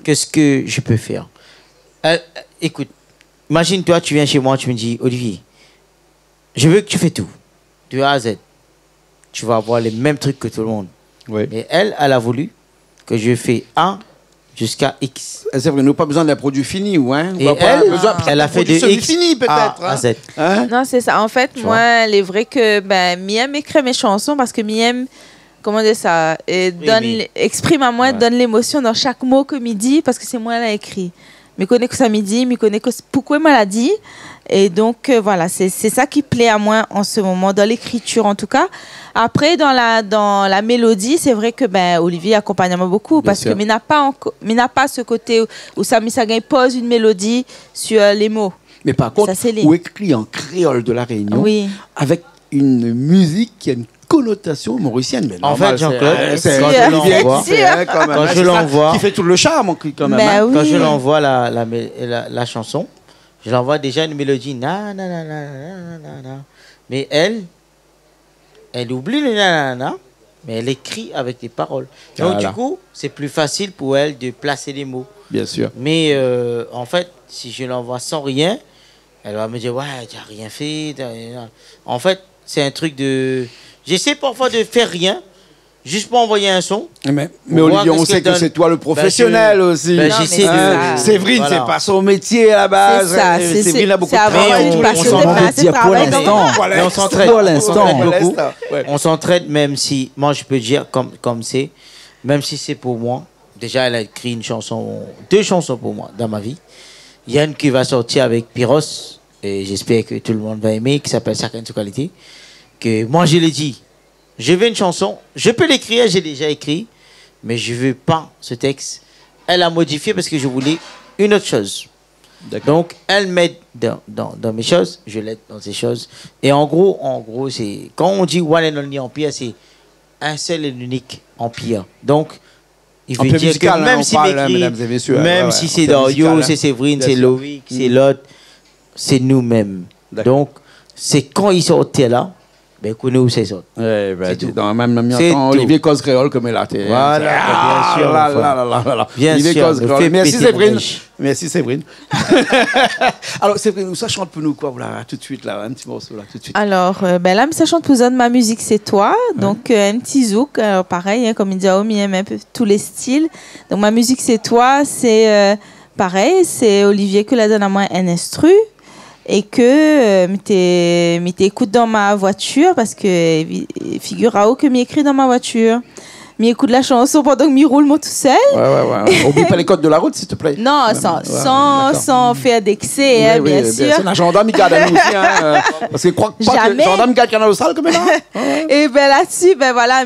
Qu'est-ce que je peux faire? Écoute, imagine-toi, tu viens chez moi, tu me dis, Olivier, je veux que tu fais tout, de A à Z. Tu vas avoir les mêmes trucs que tout le monde. Oui. Mais elle a voulu que je fais A jusqu'à X. C'est vrai, nous pas besoin d'un produit fini, ou hein? Et elle a fait de X fini peut-être. à Z. Hein? Non, c'est ça. En fait, moi, il est vrai que Miem écrit mes chansons parce que Miem, comment dire ça, exprime à moi, donne l'émotion dans chaque mot que me dit parce que c'est moi qui l'ai écrit. Je connais que ça me dit, je connais que pourquoi il m'a l'a dit. Et donc, voilà, c'est ça qui plaît à moi en ce moment, dans l'écriture en tout cas. Après, dans la mélodie, c'est vrai que Olivier accompagne moi beaucoup parce que il n'a pas ce côté où Sami Sagay pose une mélodie sur les mots. Mais par contre, ou écrit en créole de la Réunion, avec une musique qui a une connotation mauricienne. Mais en fait, Jean-Claude, quand je l'envoie, qui fait tout le charme quand même. Quand je l'envoie la chanson, je l'envoie déjà une mélodie na na na na na na na. Mais elle oublie le na na na, mais elle écrit avec des paroles. Donc du coup, c'est plus facile pour elle de placer les mots. Bien sûr. Mais en fait, si je l'envoie sans rien, elle va me dire ouais, tu n'as rien fait. En fait, c'est un truc de. J'essaie parfois de faire rien, juste pour envoyer un son. Mais Olivier, on sait que c'est toi le professionnel aussi. Séverine, c'est pas son métier à la base. Séverine a beaucoup de travail. On s'entraide beaucoup. On s'entraide même si, moi je peux dire comme c'est, même si c'est pour moi. Déjà, elle a écrit deux chansons pour moi dans ma vie. Il y a une qui va sortir avec Pyros, et j'espère que tout le monde va aimer, qui s'appelle Certaines qualités. Que moi je l'ai dit, je veux une chanson, je peux l'écrire, j'ai déjà écrit, mais je veux pas ce texte. Elle a modifié parce que je voulais une autre chose. Donc elle m'aide dans mes choses, je l'aide dans ses choses. Et en gros c'est quand on dit one and only empire, c'est un seul et unique empire. Donc il veut dire que même si m'écrit, même si c'est Dario, c'est Séverine, c'est Loïc, c'est l'autre, c'est nous-mêmes. Donc c'est quand ils sortent là. Ben, connais où c'est ça. Dans le même temps, Olivier cause créole comme elle a été. Voilà, bien sûr. Olivier cause créole. Merci Séverine. Merci Séverine. Alors Séverine, ça chante pour nous quoi là, tout de suite là, un petit morceau là, tout de suite. Alors là, ça chante pour ma musique c'est toi, donc un petit zouk, pareil, comme il dit Omi aime un peu tous les styles. Donc ma musique c'est toi, c'est pareil, c'est Olivier que la donne à moi un instru. Et que m'écoute dans ma voiture parce que figure-toi que m'écrit dans ma voiture. M'écoute la chanson pendant que m'y roule moi tout seul. Ouais. Oublie pas les codes de la route s'il te plaît. Non, sans faire d'excès, bien sûr. C'est un gendarme qui garde nous aussi parce que crois pas que gendarme garde dans le salle comme ça. Et là-dessus voilà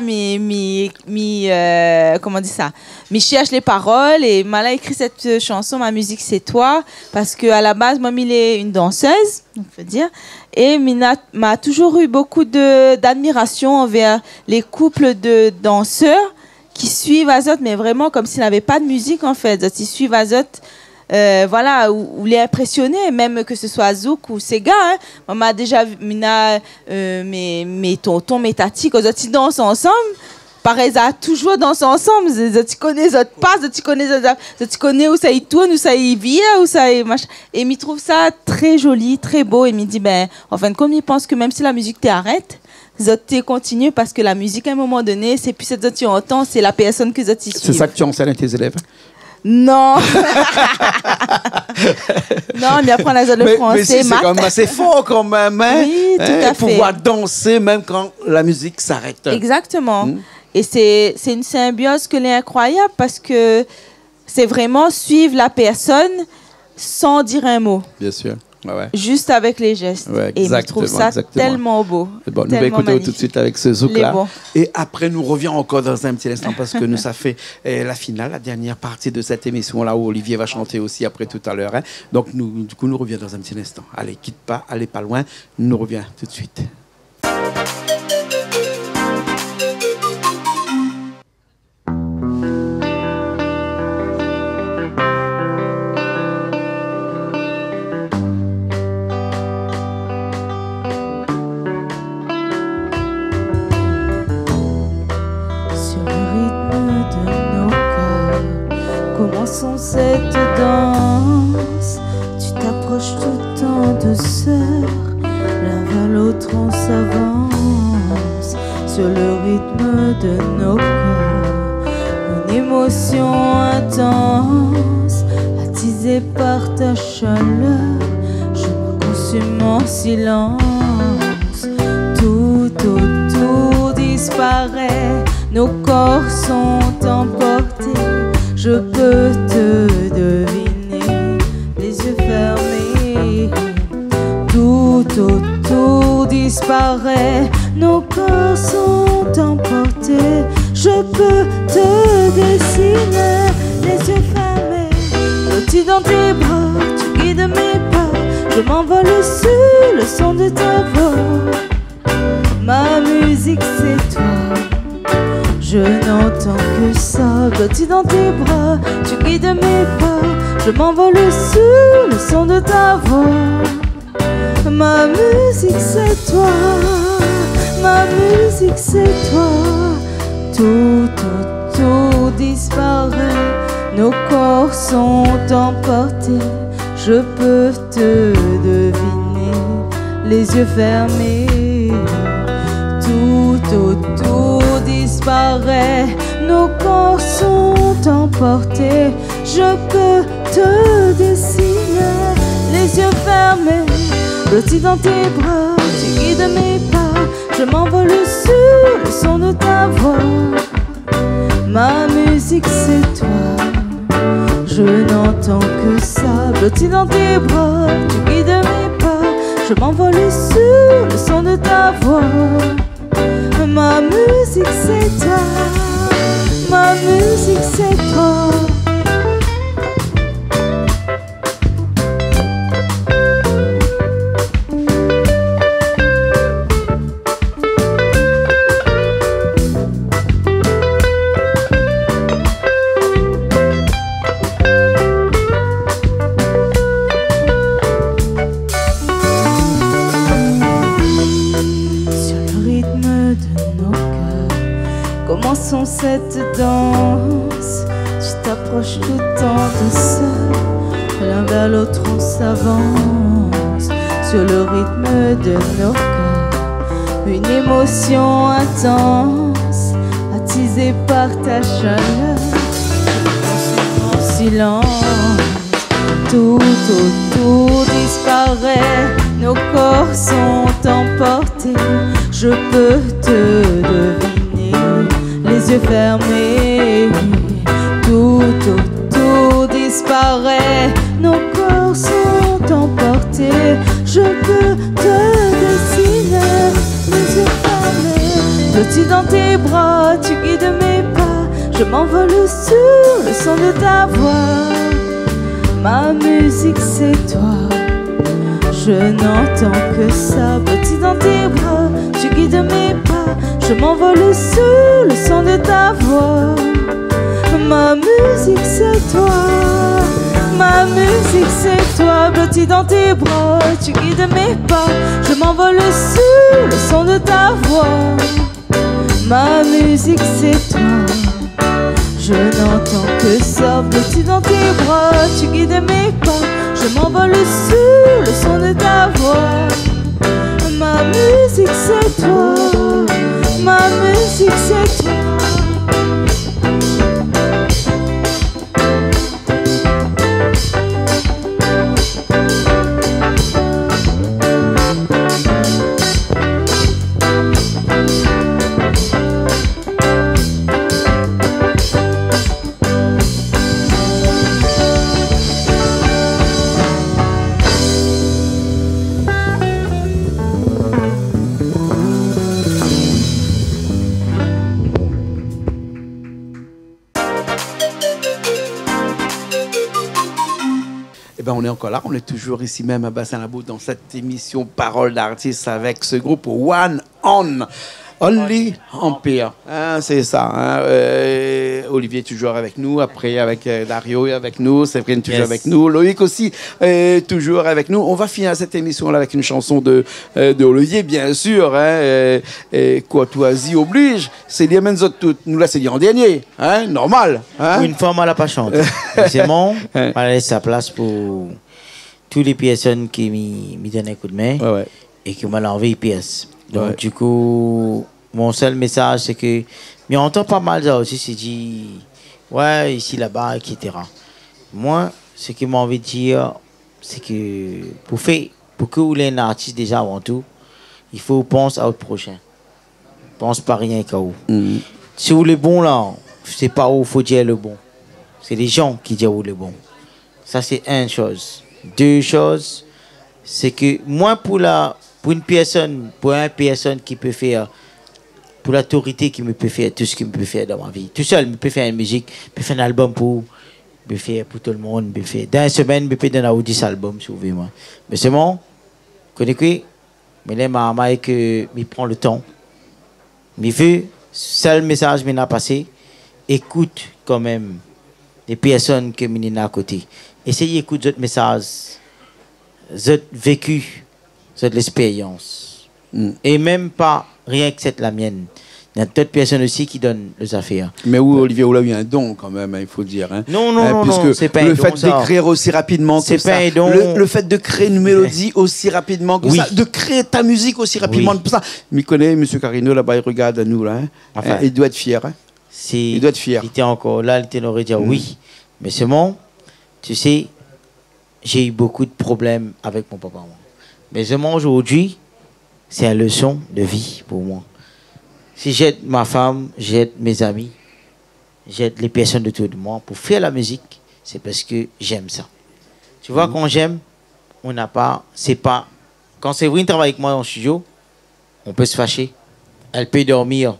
comment dire ça. Je cherche les paroles et m'a écrit cette chanson, ma musique c'est toi, parce que à la base moi il est une danseuse, on peut dire, et m'a toujours eu beaucoup d'admiration envers les couples de danseurs qui suivent Azot, mais vraiment comme s'ils n'avaient pas de musique en fait, ils suivent Azot. Voilà, ou les impressionner, même que ce soit Zouk ou Sega. On m'a déjà vu, mes tontons, mes tatis, quand ils dansent ensemble. Pareil, ça a toujours dansé ensemble. Tu connais les autres passes, tu connais où ça y tourne, où ça y vient, où ça y machin. Et il trouve ça très joli, très beau. Et il me dit, en fin de compte, il pense que même si la musique t'arrête, tu continues parce que la musique, à un moment donné, c'est plus cette que tu entends, c'est la personne que tu suis. C'est ça que tu enseignes à tes élèves? Non. Non, mais apprendre le français. Mais si, c'est quand même assez fort quand même. Hein? Oui, tout à fait. Pouvoir danser même quand la musique s'arrête. Exactement. Et c'est une symbiose que l'est incroyable parce que c'est vraiment suivre la personne sans dire un mot. Bien sûr. Juste avec les gestes. Et je trouve ça tellement beau. Bon, nous allons écouter tout de suite avec ce zouk-là. Et après, nous reviens encore dans un petit instant parce que nous, ça fait la finale, la dernière partie de cette émission-là où Olivier va chanter aussi après tout à l'heure. Hein. Donc, du coup, nous reviens dans un petit instant. Allez, quitte pas, allez pas loin. Nous reviens tout de suite. de nos corps, une émotion intense, attisée par ta chaleur. Je me consume en silence, tout autour disparaît, nos corps sont emportés. Je peux te deviner, les yeux fermés, tout autour disparaît, nos corps sont emportés. Je peux te dessiner, les yeux fermés, blotti dans tes bras, tu guides mes pas. Je m'envole sur le son de ta voix. Ma musique c'est toi, je n'entends que ça. Blotti dans tes bras, tu guides mes pas. Je m'envole sur le son de ta voix. Ma musique c'est toi, ma musique c'est toi. Tout autour disparaît, nos corps sont emportés. Je peux te deviner, les yeux fermés. Tout autour disparaît, nos corps sont emportés. Je peux te dessiner, les yeux fermés, blotti dans tes bras, tu guides mes pas. Je m'envole sur le son de ta voix. Ma musique c'est toi, je n'entends que ça. Blotti dans tes bras, tu guides mes pas. Je m'envole sur le son de ta voix. Ma musique c'est toi, ma musique c'est toi. Commençons cette danse, tu t'approches tout en douceur, l'un vers l'autre on s'avance, sur le rythme de nos corps, une émotion intense, attisée par ta chaleur, en silence, tout autour disparaît, nos corps sont emportés, je peux te deviner, les yeux fermés, tout autour disparaît, nos corps sont emportés. Je peux te dessiner, les yeux fermés, blotti dans tes bras, tu guides mes pas. Je m'envole sur le son de ta voix. Ma musique c'est toi, je n'entends que ça. Blotti dans tes bras, tu guides mes pas. Je m'envole sur le son de ta voix. Ma musique c'est toi, ma musique c'est toi. Blotti dans tes bras, tu guides mes pas. Je m'envole sur le son de ta voix. Ma musique c'est toi, je n'entends que ça. Blotti dans tes bras, tu guides mes pas. Je m'envole sur le son de ta voix. Ma musique c'est toi, ma musique c'est toi. On est encore là, on est toujours ici même à Bassin-la-Boue dans cette émission Parole d'artiste avec ce groupe One On. Only Empire, hein, c'est ça. Hein. Olivier toujours avec nous, après avec Dario avec nous, Séverine toujours avec nous, Loïc aussi toujours avec nous. On va finir cette émission-là avec une chanson de Olivier, bien sûr. Hein, courtoisie oblige. C'est les mêmes autres toutes. Nous là, c'est dit en dernier, hein, normal. Hein. Une fois, on l'a pas chanté. C'est bon. On va laisser sa place pour toutes les personnes qui me donnent un coup de main et qui m'ont envoyé pièces. Donc, du coup, mon seul message, c'est que, mais on entend pas mal ça aussi, c'est dit, ouais, ici, là-bas, etc. Moi, ce que j'ai envie de dire, c'est que pour que vous soyez un artiste déjà avant tout, il faut penser à votre prochain. Pense pas rien qu'à vous. Si vous êtes bon là, c'est pas où il faut dire le bon. C'est les gens qui disent où le bon. Ça, c'est une chose. Deux choses, c'est que moi, pour une personne qui peut faire, pour l'autorité qui me peut faire tout ce qu'il me peut faire dans ma vie. Tout seul, je peux faire une musique, je peux faire un album pour tout le monde, je peux faire. Dans une semaine, je peux donner 10 albums, si vous voulez. Moi. Mais c'est bon, connaissez-vous, mais là, maman, que je prends le temps. Mais vu, seul message que j'ai passé, écoute quand même les personnes que je à côté. Essayez d'écouter votre message, votre vécu, votre expérience. Et même pas rien que c'est la mienne. Il y a d'autres personnes aussi qui donnent les affaires. Mais où, Olivier, où là, il y a un don quand même, il faut dire. Hein. Non, c'est pas un don. Le fait d'écrire aussi rapidement que ça, le fait de créer une mélodie aussi rapidement que ça, de créer ta musique aussi rapidement que ça. Je connais M. Carino, là-bas, il regarde à nous, là. Hein. Enfin, il doit être fier. Hein. Il doit être fier. Il était encore là, il aurait dit oui. Mais c'est bon, tu sais, j'ai eu beaucoup de problèmes avec mon papa. Moi. Mais seulement aujourd'hui, c'est une leçon de vie pour moi. Si j'aide ma femme, j'aide mes amis, j'aide les personnes autour de moi pour faire la musique, c'est parce que j'aime ça. Tu vois, quand j'aime, on n'a pas, c'est pas, quand Séverine travaille avec moi dans le studio, on peut se fâcher. Elle peut dormir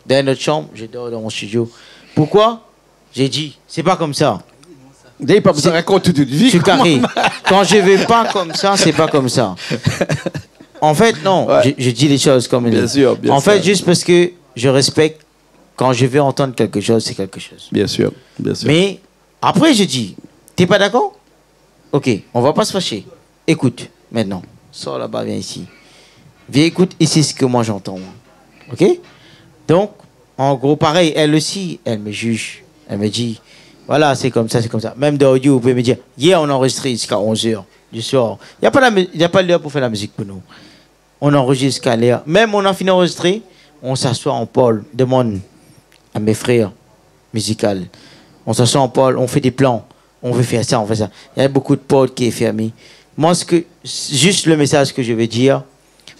dans notre chambre, je dors dans mon studio. Pourquoi? J'ai dit, c'est pas comme ça. Dès pas besoin de raconter toute vie. Je suis carré. Quand je vais pas comme ça, c'est pas comme ça. En fait, non, je dis les choses comme bien sûr, bien en sûr. fait, juste parce que je respecte, quand je vais entendre quelque chose, c'est quelque chose. Bien sûr, bien sûr. Mais après, je dis, t'es pas d'accord? Ok, on va pas se fâcher. Écoute, maintenant, sors là-bas, viens ici. Viens, écoute, ici ce que moi j'entends. Ok? Donc, en gros, pareil, elle aussi, elle me juge. Elle me dit, voilà, c'est comme ça, c'est comme ça. Même dans audio, vous pouvez me dire, hier, on a enregistré jusqu'à 11h du soir. Il n'y a pas l'heure pour faire la musique pour nous. On enregistre jusqu'à l'heure. Même on a fini d'enregistrer, on s'assoit en pôle, demande à mes frères musicaux. On s'assoit en pôle, on fait des plans. On veut faire ça, on fait ça. Il y a beaucoup de potes qui est fermé. Moi, juste le message que je veux dire,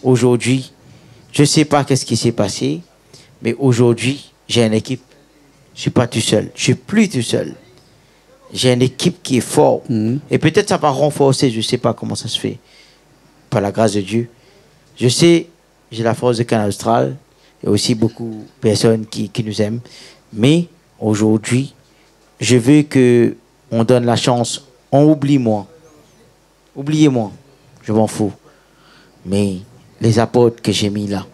aujourd'hui, je ne sais pas qu'est-ce qui s'est passé, mais aujourd'hui, j'ai une équipe. Je ne suis pas tout seul. Je ne suis plus tout seul. J'ai une équipe qui est forte. Et peut-être ça va renforcer, je ne sais pas comment ça se fait. Par la grâce de Dieu. Je sais, j'ai la force de Canal Austral. Il y a aussi beaucoup de personnes qui nous aiment. Mais aujourd'hui, je veux qu'on donne la chance. On oublie moi. Oubliez-moi. Je m'en fous. Mais les apôtres que j'ai mis là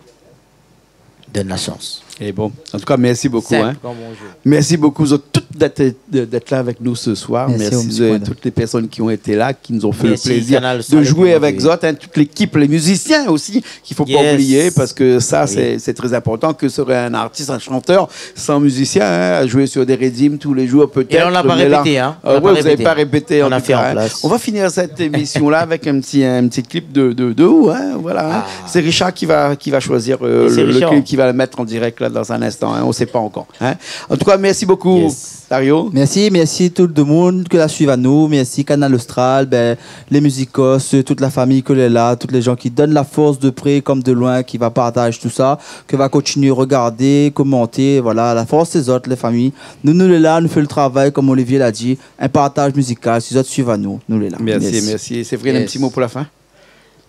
donnent la chance. Et bon, en tout cas, merci beaucoup. Simple, hein. comme on joue. Merci beaucoup toutes d'être là avec nous ce soir. Merci à toutes les personnes qui ont été là, qui nous ont fait le plaisir de jouer avec Zot, hein, toute l'équipe, les musiciens aussi, qu'il ne faut pas oublier, parce que ça, c'est très important. Que serait un artiste, un chanteur sans musicien, hein, à jouer sur des rythmes tous les jours, peut-être. Et on n'a pas répété. Hein. Oui, vous n'avez pas répété. On a fait en place. On va finir cette émission-là avec un petit clip de où, hein, voilà. Hein. C'est Richard qui va choisir le clip, qui va le mettre en direct là, dans un instant. Hein, on ne sait pas encore. Hein. En tout cas, merci beaucoup, Dario. Merci tout le monde que la suive à nous. Merci Canal Austral, les musicos, toute la famille que est là, tous les gens qui donnent la force de près comme de loin, qui va partager tout ça, qui va continuer à regarder, commenter. Voilà, la force des autres, les familles. Nous les là, nous faisons le travail, comme Olivier l'a dit, un partage musical. Si les autres suivent à nous, nous les là. Merci. C'est vrai, un petit mot pour la fin?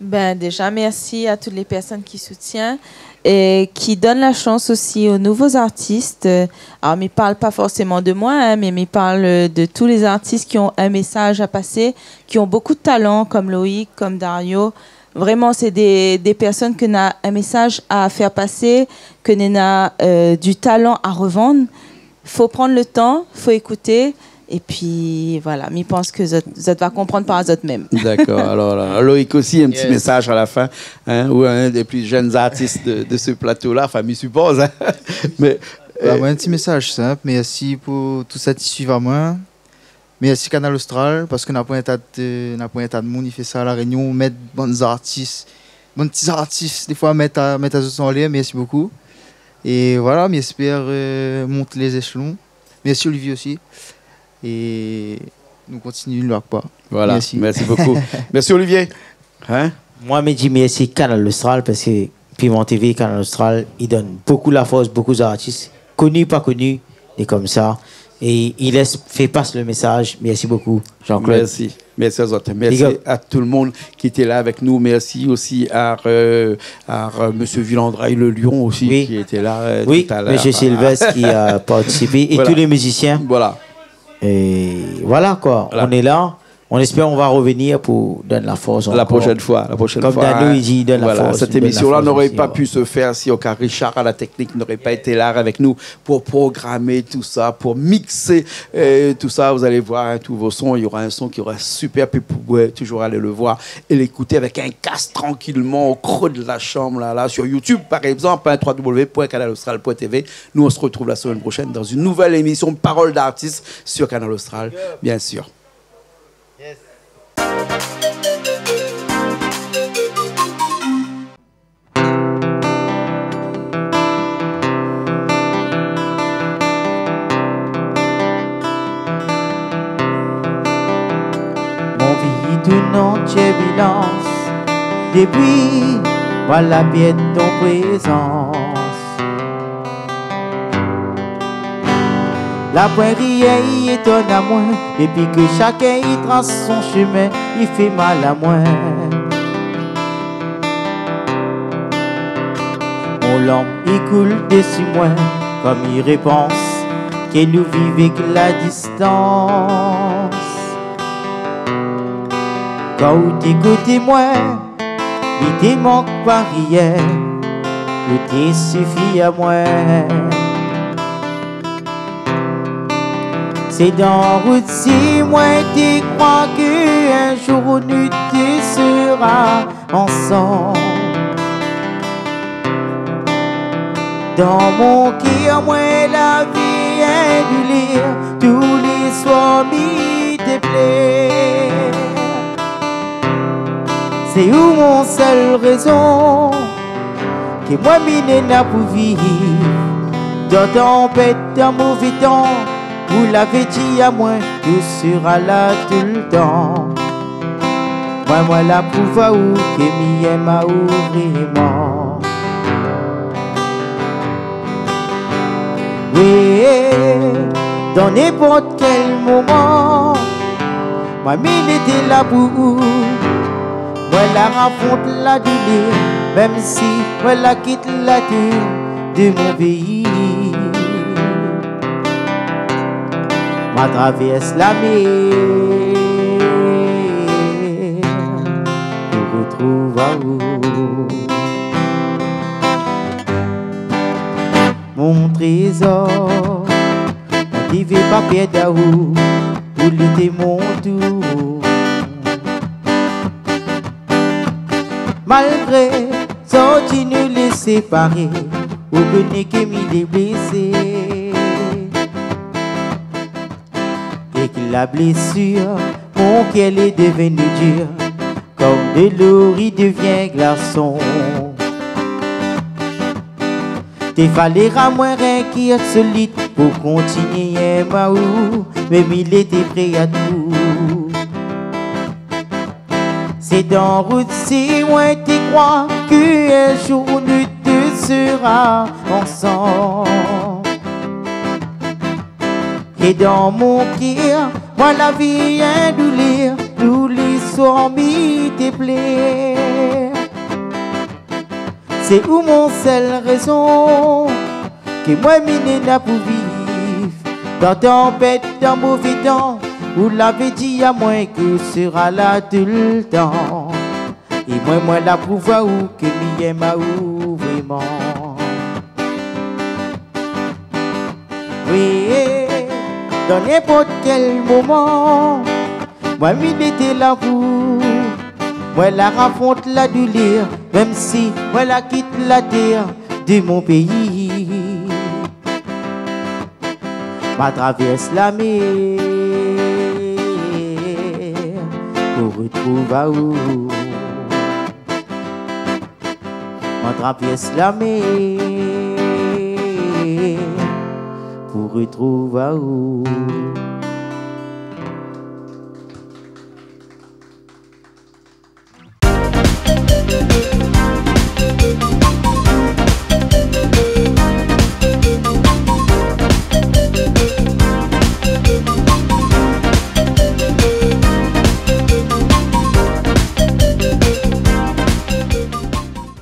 Déjà, merci à toutes les personnes qui soutiennent et qui donnent la chance aussi aux nouveaux artistes. Alors, ils ne parlent pas forcément de moi, hein, mais ils parlent de tous les artistes qui ont un message à passer, qui ont beaucoup de talent, comme Loïc, comme Dario. Vraiment, c'est des personnes qui ont un message à faire passer, qui ont du talent à revendre. Il faut prendre le temps, il faut écouter. Et puis, voilà, je pense que ça va comprendre par eux même. D'accord. Alors, Loïc aussi, un petit message à la fin, hein, ou un des plus jeunes artistes de ce plateau-là, enfin, je suppose. Hein. Mais, un petit message simple. Merci pour tout ça qui suit à moi. Merci Canal Austral, parce que n'a pas un tas de monde, il fait ça à la Réunion, mettre bons petits artistes, des fois mettre à ce son l'air. Merci beaucoup. Et voilà, j'espère monter les échelons. Merci Olivier aussi. Et nous continuons le pas. Voilà, merci beaucoup. Merci Olivier. Hein? Moi, je dis merci Canal Austral parce que Piment TV, Canal Austral, il donne beaucoup la force, beaucoup d'artistes, connus, pas connus, et comme ça. Et il fait passer le message. Merci beaucoup, Jean-Claude. Merci. Merci à vous. Merci à tout le monde qui était là avec nous. Merci aussi à M. Villandrail Le Lion aussi qui était là tout à l'heure. M. Sylvestre qui a participé et tous les musiciens. Voilà. Et voilà quoi. Voilà. On est là. On espère qu'on va revenir pour donner la force. La prochaine fois. Comme Dano, il dit, donne la force. Cette émission-là n'aurait pas pu se faire si aucun Richard à la technique n'aurait pas été là avec nous pour programmer tout ça, pour mixer tout ça. Vous allez voir tous vos sons. Il y aura un son qui aura super, puis vous pouvez toujours aller le voir et l'écouter avec un casque tranquillement au creux de la chambre, là sur YouTube par exemple, www.canalaustral.tv. Nous, on se retrouve la semaine prochaine dans une nouvelle émission Parole d'artistes sur Canal Austral, bien sûr. Yes. Mon vie d'une entière bilance, depuis voilà bien ton présence. La prairie étonne à moi, depuis que chacun y trace son chemin, il fait mal à moi. Mon lampe il coule dessus moi, comme il réponse, que nous vivons que la distance. Quand t'écoutes moi, il te manque pas rien, tout te suffit à moi. C'est dans route si moi tu crois qu'un jour nous tu seras ensemble. Dans mon cœur moi la vie est du lire, tous les soirs m'y déplaît. C'est où mon seule raison que moi m'y n'a pour vivre. Dans tempête, dans mauvais temps, vous l'avez dit à moi, tout sera là tout le temps. Moi la prouve où que m'y aime à vraiment. Oui, dans n'importe quel moment, moi m'y était là pour vous. Moi la raconte la douleur, même si moi la quitte la terre de mon pays. Ma traverse la mer, je retrouve à vous. Mon trésor, mon divin papier d'août, où l'été mon tour. Malgré sorti nous les séparer, ou connaît que m'y les blessés. Et que la blessure, mon cœur est devenu dur, comme de l'eau il devient glaçon. T'es fallait à moi qui est solide pour continuer ma ou, mais il était prêt à tout. C'est dans route si moi tu crois qu'un jour nous deux sera ensemble. Et dans mon cœur, moi la vie est douleur, tous les soirs m'y déplaît. C'est où mon seule raison, que moi m'y n'a pour vivre. Dans tempête, dans mauvais temps, vous l'avez dit à moi que sera là tout le temps. Et moi la prouve où que m'y aime à où vraiment. Oui, dans n'importe quel moment, moi m'y était là pour. Moi la raconte la douleur, même si moi la quitte la terre de mon pays. Ma traverse la mer pour retrouver à où. Ma traverse la mer pour retrouver où